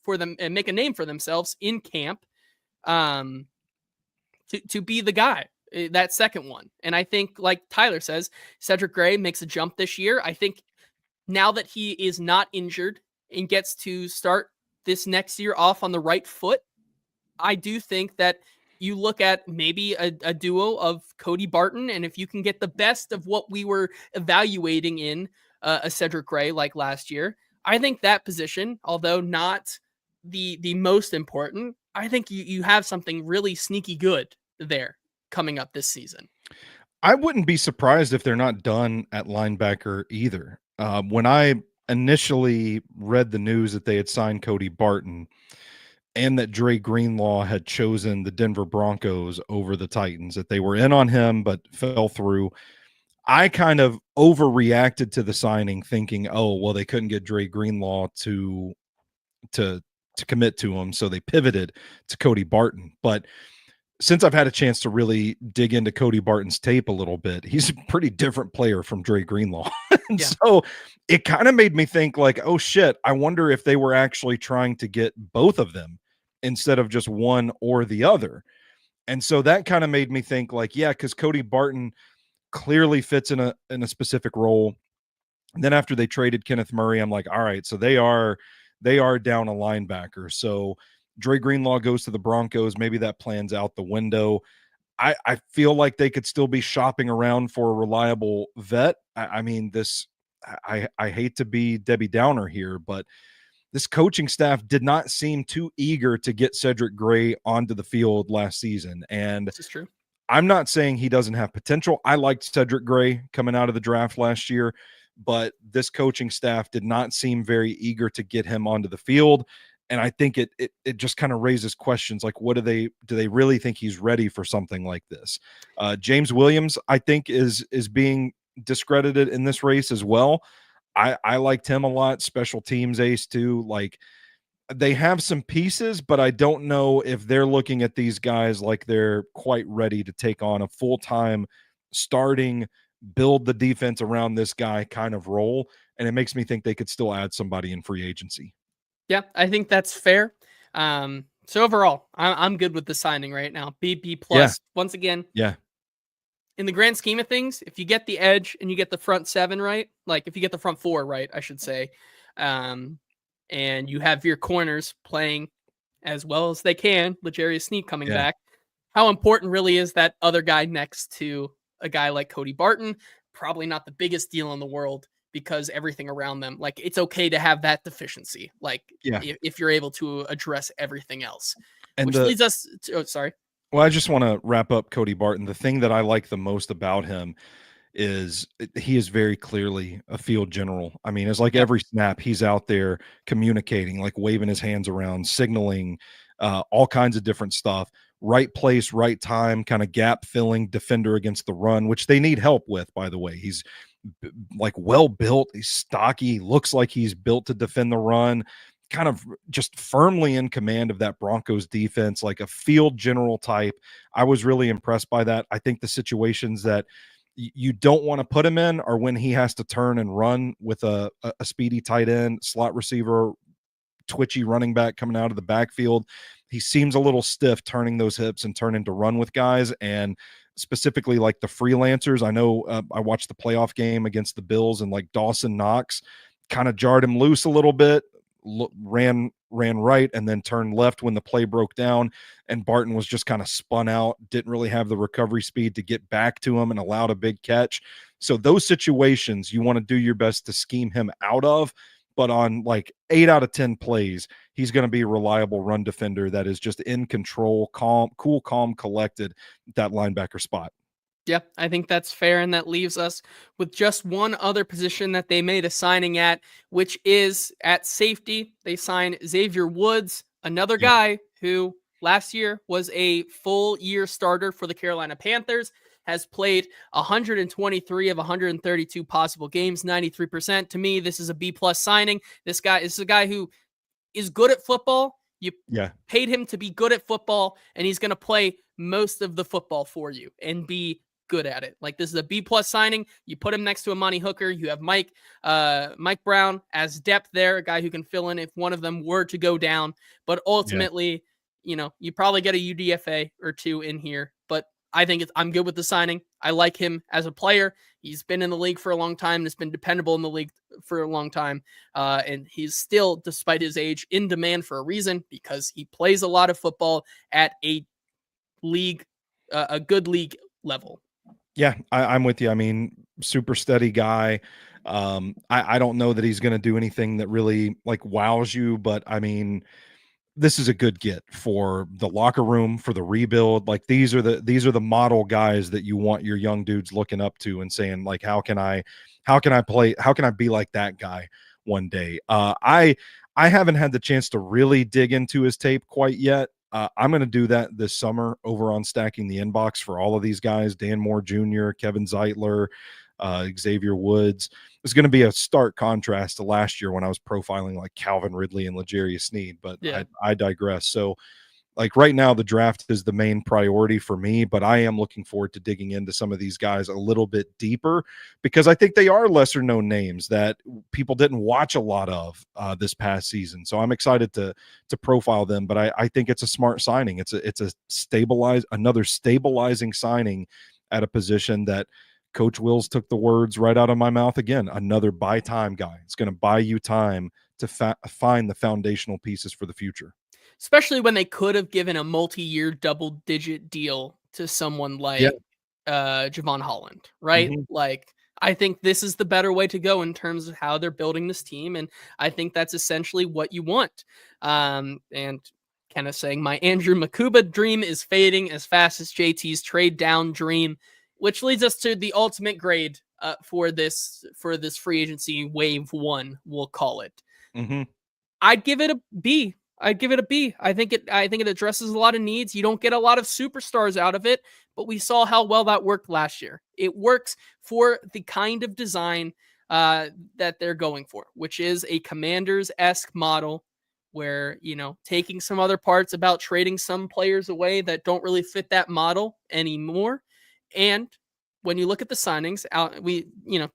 for them and make a name for themselves in camp to be the guy, that second one. And I think, like Tyler says, Cedric Gray makes a jump this year. I think now that he is not injured and gets to start this next year off on the right foot, I do think that you look at maybe a duo of Cody Barton, and if you can get the best of what we were evaluating in a Cedric Gray like last year, I think that position, although not the most important, I think you have something really sneaky good there coming up this season. I wouldn't be surprised if they're not done at linebacker either. When I initially read the news that they had signed Cody Barton and that Dre Greenlaw had chosen the Denver Broncos over the Titans, that they were in on him but fell through, I kind of overreacted to the signing thinking, oh, well, they couldn't get Dre Greenlaw to commit to him, so they pivoted to Cody Barton. But since I've had a chance to really dig into Cody Barton's tape a little bit, he's a pretty different player from Dre Greenlaw. And so it kind of made me think like, oh shit, I wonder if they were actually trying to get both of them instead of just one or the other. And so that kind of made me think like, yeah, because Cody Barton clearly fits in a specific role. And then after they traded Kenneth Murray, I'm like, all right, so they are down a linebacker. So Dre Greenlaw goes to the Broncos. Maybe that plan's out the window. I feel like they could still be shopping around for a reliable vet. I hate to be Debbie Downer here, but this coaching staff did not seem too eager to get Cedric Gray onto the field last season. And this is true. I'm not saying he doesn't have potential. I liked Cedric Gray coming out of the draft last year, but this coaching staff did not seem very eager to get him onto the field. And I think it just kind of raises questions like, do they really think he's ready for something like this? James Williams, I think, is being discredited in this race as well. I liked him a lot. Special teams ace too. Like, they have some pieces, but I don't know if they're looking at these guys like they're quite ready to take on a full-time starting, build the defense around this guy kind of role. And it makes me think they could still add somebody in free agency. Yeah, I think that's fair. So overall, I'm good with the signing right now. B+. Once again, in the grand scheme of things, if you get the edge and you get the front 7 right, like if you get the front 4 right, I should say, and you have your corners playing as well as they can, L'Jarius Sneed coming back, how important really is that other guy next to a guy like Cody Barton? Probably not the biggest deal in the world, because everything around them, like, it's okay to have that deficiency. Like, if you're able to address everything else, and which leads us to, Well, I just want to wrap up Cody Barton. The thing that I like the most about him is he is very clearly a field general. I mean, it's like every snap he's out there communicating, like waving his hands around, signaling, all kinds of different stuff. Right place, right time, kind of gap filling defender against the run, which they need help with, by the way. He's like well built, he's stocky, looks like he's built to defend the run, kind of just firmly in command of that Broncos defense, like a field general type. I was really impressed by that. I think the situations that you don't want to put him in are when he has to turn and run with a speedy tight end, slot receiver, twitchy running back coming out of the backfield. He seems a little stiff turning those hips and turning to run with guys, and specifically like the freelancers. I know I watched the playoff game against the Bills, and like Dawson Knox kind of jarred him loose a little bit, ran right, and then turned left when the play broke down, and Barton was just kind of spun out, didn't really have the recovery speed to get back to him, and allowed a big catch. So those situations you want to do your best to scheme him out of. But on like 8 out of 10 plays, he's going to be a reliable run defender that is just in control, calm, cool, calm, collected at that linebacker spot. Yeah, I think that's fair. And that leaves us with just one other position that they made a signing at, which is at safety. They signed Xavier Woods, another guy who last year was a full year starter for the Carolina Panthers, has played 123 of 132 possible games, 93%. To me, this is a B-plus signing. This is a guy who is good at football. You paid him to be good at football, and he's going to play most of the football for you and be good at it. Like, this is a B-plus signing. You put him next to Amani Hooker. You have Mike Brown as depth there, a guy who can fill in if one of them were to go down. But ultimately, you probably get a UDFA or two in here. But I think I'm good with the signing. I like him as a player. He's been in the league for a long time and has been dependable in the league for a long time. And he's still, despite his age, in demand for a reason, because he plays a lot of football at a good league level. Yeah, I'm with you. I mean, super steady guy. I don't know that he's going to do anything that really like wows you, but I mean, this is a good get for the locker room, for the rebuild. Like these are the model guys that you want your young dudes looking up to and saying like, how can I be like that guy one day? I haven't had the chance to really dig into his tape quite yet. I'm going to do that this summer over on Stacking the Inbox for all of these guys: Dan Moore Jr., Kevin Zeitler, Xavier Woods. It's going to be a stark contrast to last year when I was profiling like Calvin Ridley and L'Jarius Sneed, but I digress. So like right now, the draft is the main priority for me, but I am looking forward to digging into some of these guys a little bit deeper, because I think they are lesser known names that people didn't watch a lot of this past season. So I'm excited to profile them, but I think it's a smart signing. It's another stabilizing signing at a position that Coach Wills took the words right out of my mouth again. Another buy time guy. It's going to buy you time to find the foundational pieces for the future. Especially when they could have given a multi-year double-digit deal to someone like Javon Holland, right? Mm-hmm. Like, I think this is the better way to go in terms of how they're building this team, and I think that's essentially what you want. And kind of saying my Andrew Makuba dream is fading as fast as JT's trade down dream, which leads us to the ultimate grade for this free agency wave one, we'll call it. Mm-hmm. I'd give it a B. I think it addresses a lot of needs. You don't get a lot of superstars out of it, but we saw how well that worked last year. It works for the kind of design that they're going for, which is a Commanders-esque model where, taking some other parts about trading some players away that don't really fit that model anymore. And when you look at the signings, we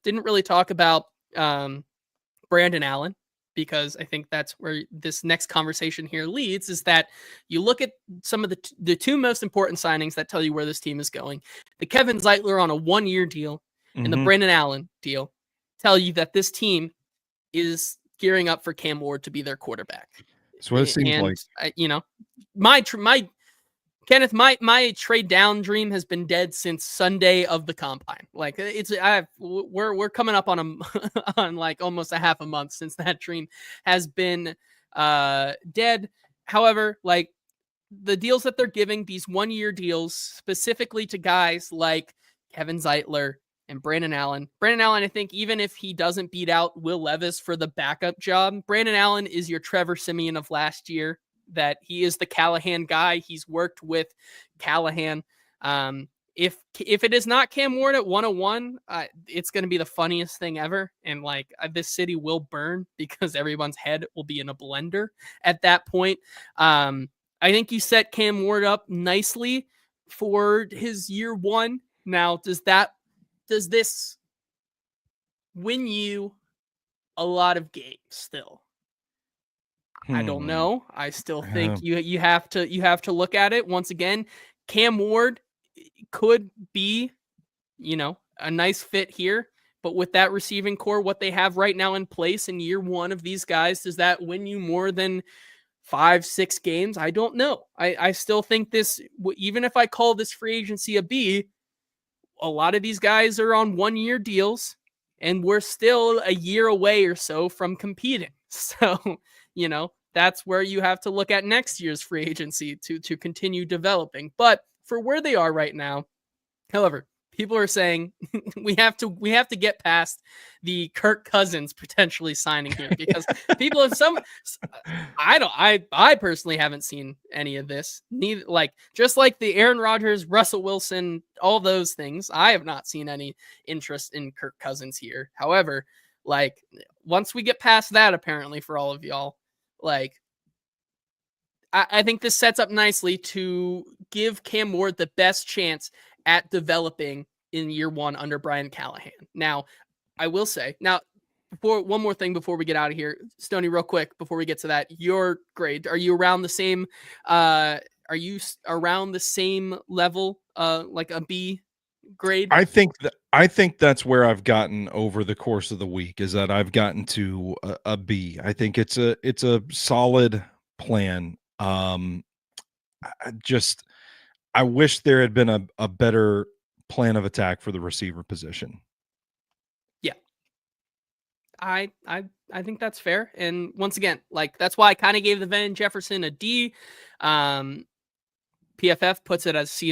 didn't really talk about Brandon Allen, because I think that's where this next conversation here leads, is that you look at some of the two most important signings that tell you where this team is going. The Kevin Zeitler on a 1-year deal and the Brandon Allen deal tell you that this team is gearing up for Cam Ward to be their quarterback. That's what it seems like. Kenneth, my trade down dream has been dead since Sunday of the combine. Like we're coming up on on like almost a half a month since that dream has been dead. However, like the deals that they're giving, these 1-year deals specifically to guys like Kevin Zeitler and Brandon Allen. Brandon Allen, I think even if he doesn't beat out Will Levis for the backup job, Brandon Allen is your Trevor Siemian of last year. That he is the Callahan guy. He's worked with Callahan. If it is not Cam Ward at 101, it's going to be the funniest thing ever. And like this city will burn because everyone's head will be in a blender at that point. I think you set Cam Ward up nicely for his year one. Now, does that does this win you a lot of games still? I don't know. I still think you have to look at it once again. Cam Ward could be, a nice fit here, but with that receiving core, what they have right now in place in year one of these guys, does that win you more than 5-6 games? I don't know. I still think this, even if I call this free agency a B, a lot of these guys are on 1-year deals, and we're still a year away or so from competing. So, that's where you have to look at next year's free agency to continue developing. But for where they are right now, however, people are saying we have to get past the Kirk Cousins potentially signing here, because people have I personally haven't seen any of this. Neither, just like the Aaron Rodgers, Russell Wilson, all those things, I have not seen any interest in Kirk Cousins here. However, once we get past that, apparently for all of y'all, I think this sets up nicely to give Cam Ward the best chance at developing in year one under Brian Callahan. Now, I will say, one more thing before we get out of here, Stoney, real quick, before we get to that, your grade, are you around the same, level, like a B grade? I think that's where I've gotten over the course of the week, is that I've gotten to a B. I think it's a solid plan. I wish there had been a better plan of attack for the receiver position. Yeah. I think that's fair. And once again, that's why I kind of gave the Van Jefferson a D. PFF puts it as C-,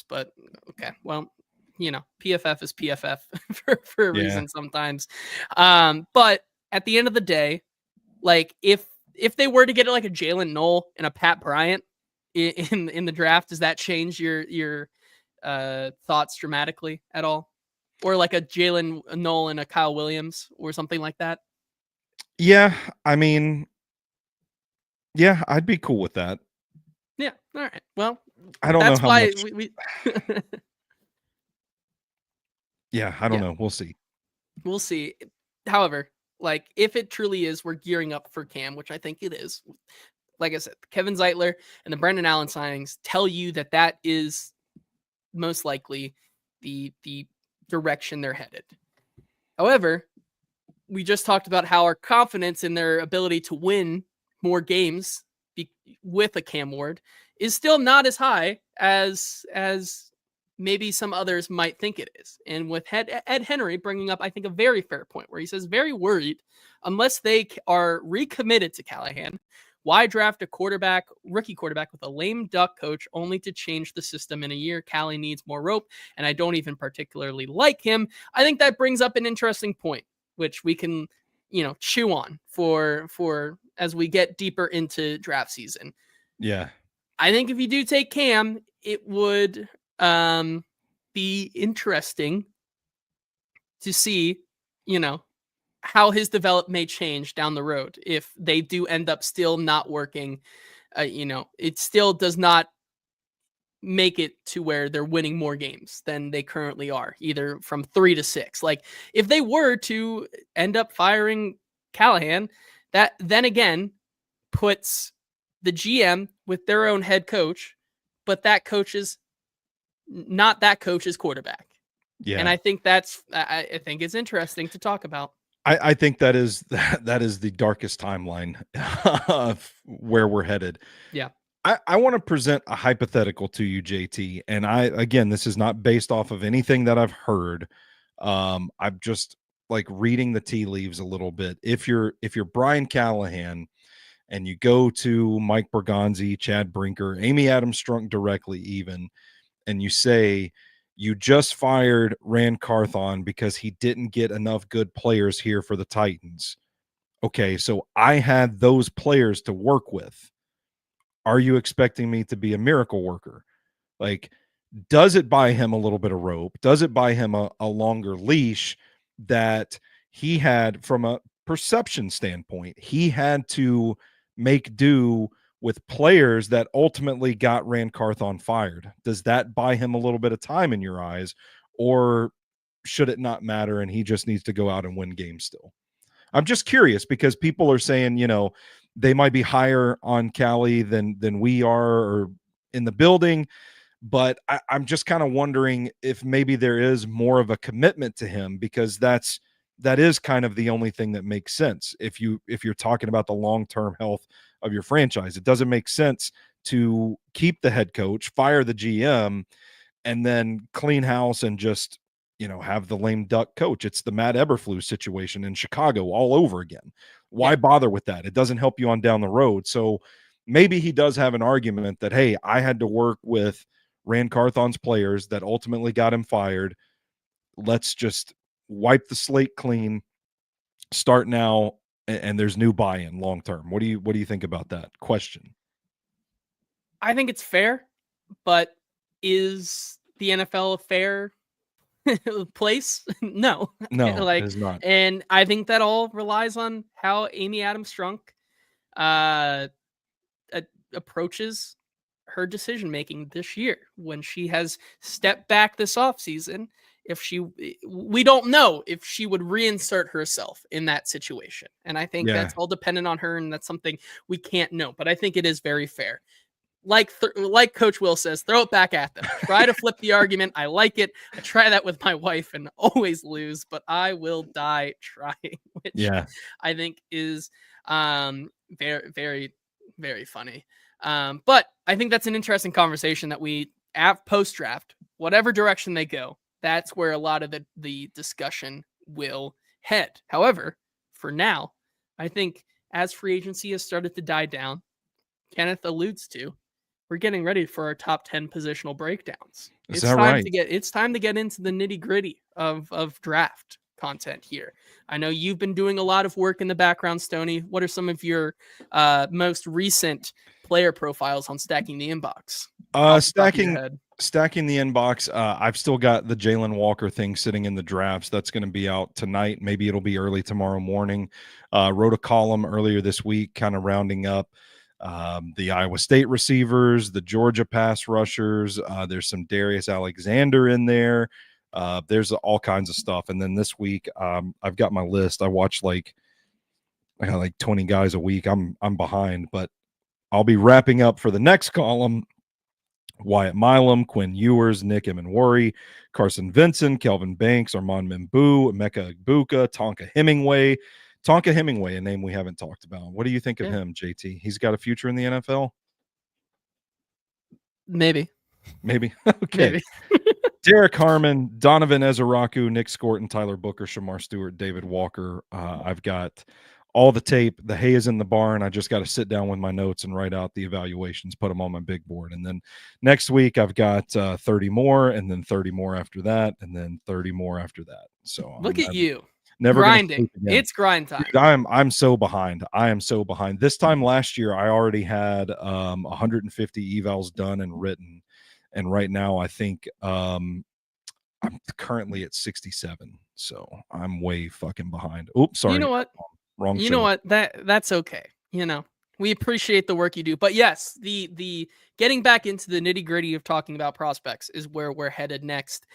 but okay, well, PFF is PFF for a reason sometimes. But at the end of the day, if they were to get like a Jalen Noel and a Pat Bryant in the draft, does that change your thoughts dramatically at all? Or like a Jalen Noel and a Kyle Williams or something like that? Yeah, I mean, yeah, I'd be cool with that. Yeah, all right. Well, I don't know how much. we Yeah, I don't know. We'll see. We'll see. However, if it truly is, we're gearing up for Cam, which I think it is. Like I said, Kevin Zeitler and the Brendan Allen signings tell you that is most likely the direction they're headed. However, we just talked about how our confidence in their ability to win more games with a Cam Ward is still not as high as maybe some others might think it is. And with Ed Henry bringing up, I think, a very fair point where he says, very worried, unless they are recommitted to Callahan, why draft a rookie quarterback with a lame duck coach only to change the system in a year? Callie needs more rope, and I don't even particularly like him. I think that brings up an interesting point, which we can, chew on for as we get deeper into draft season. Yeah. I think if you do take Cam, it would be interesting to see, how his development may change down the road if they do end up still not working. It still does not make it to where they're winning more games than they currently are, either from 3 to 6. If they were to end up firing Callahan, that then again puts the GM with their own head coach, but that coach is not that coach's quarterback. Yeah. And I think I think it's interesting to talk about. I think that is the darkest timeline of where we're headed. Yeah. I want to present a hypothetical to you, JT. And again, this is not based off of anything that I've heard. I'm just reading the tea leaves a little bit. If you're Brian Callahan and you go to Mike Bergonzi, Chad Brinker, Amy Adams Strunk directly even, and you say, you just fired Rand Carthon because he didn't get enough good players here for the Titans. Okay, so I had those players to work with. Are you expecting me to be a miracle worker? Does it buy him a little bit of rope? Does it buy him a longer leash that he had from a perception standpoint? He had to make do with players that ultimately got Rand Carthon fired. Does that buy him a little bit of time in your eyes? Or should it not matter, and he just needs to go out and win games still? I'm just curious because people are saying, they might be higher on Callie than we are or in the building. But I'm just kind of wondering if maybe there is more of a commitment to him, because that is kind of the only thing that makes sense. If you're talking about the long-term health of your franchise, it doesn't make sense to keep the head coach, fire the GM, and then clean house and just, have the lame duck coach. It's the Matt Eberflus situation in Chicago all over again. Why bother with that? It doesn't help you on down the road. So maybe he does have an argument that, hey, I had to work with Rand Carthon's players that ultimately got him fired. Let's just wipe the slate clean, start now, and there's new buy-in long term. What do you think about that question? I think it's fair, but is the NFL a fair place? No, it is not. And I think that all relies on how Amy Adams Strunk approaches her decision making this year when she has stepped back this offseason. We don't know if she would reinsert herself in that situation. And I think that's all dependent on her, and that's something we can't know. But I think it is very fair. Like Coach Will says, throw it back at them. Try to flip the argument. I like it. I try that with my wife and always lose, but I will die trying, which I think is very, very, very funny. But I think that's an interesting conversation that we post-draft, whatever direction they go, that's where a lot of the discussion will head. However, for now, I think as free agency has started to die down, Kenneth alludes to, we're getting ready for our top 10 positional breakdowns. Is that right? It's time to get into the nitty-gritty of draft content here. I know you've been doing a lot of work in the background, Stoney. What are some of your most recent player profiles on Stacking the Inbox? Stacking the Inbox. I've still got the Jalen Walker thing sitting in the drafts. That's going to be out tonight. Maybe it'll be early tomorrow morning. Wrote a column earlier this week, kind of rounding up the Iowa State receivers, the Georgia pass rushers. There's some Darius Alexander in there. There's all kinds of stuff. And then this week, I've got my list. I got like 20 guys a week. I'm behind, but I'll be wrapping up for the next column. Wyatt Milam, Quinn Ewers, Nick Emanwari, Carson Vinson, Kelvin Banks, Armand Mimbu, Emeka Egbuka, Tonka Hemingway. Tonka Hemingway, a name we haven't talked about. What do you think of him, JT? He's got a future in the NFL? Maybe. Okay. Maybe. Derek Harmon, Donovan Ezeraku, Nick Scorton, Tyler Booker, Shamar Stewart, David Walker. I've got all the tape. The hay is in the barn. I just got to sit down with my notes and write out the evaluations, put them on my big board. And then next week I've got 30 more, and then 30 more after that, and then 30 more after that. So look at you. Never grinding. It's grind time. Dude, I'm so behind. I am so behind. This time last year, I already had 150 evals done and written. And right now I think I'm currently at 67. So I'm way fucking behind. Oops, sorry. You know what? Wrong. You know what? That's okay. We appreciate the work you do. But yes, the getting back into the nitty-gritty of talking about prospects is where we're headed next,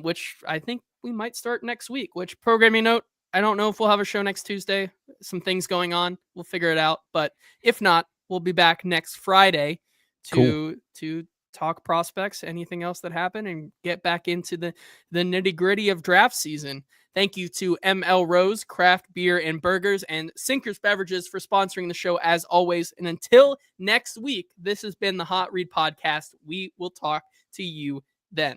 which I think we might start next week. Which, programming note, I don't know if we'll have a show next Tuesday. Some things going on. We'll figure it out. But if not, we'll be back next Friday to talk prospects, anything else that happened, and get back into the nitty-gritty of draft season. Thank you to ML Rose, Craft Beer and Burgers, and Sinkers Beverages for sponsoring the show as always. And until next week, this has been the Hot Read Podcast. We will talk to you then.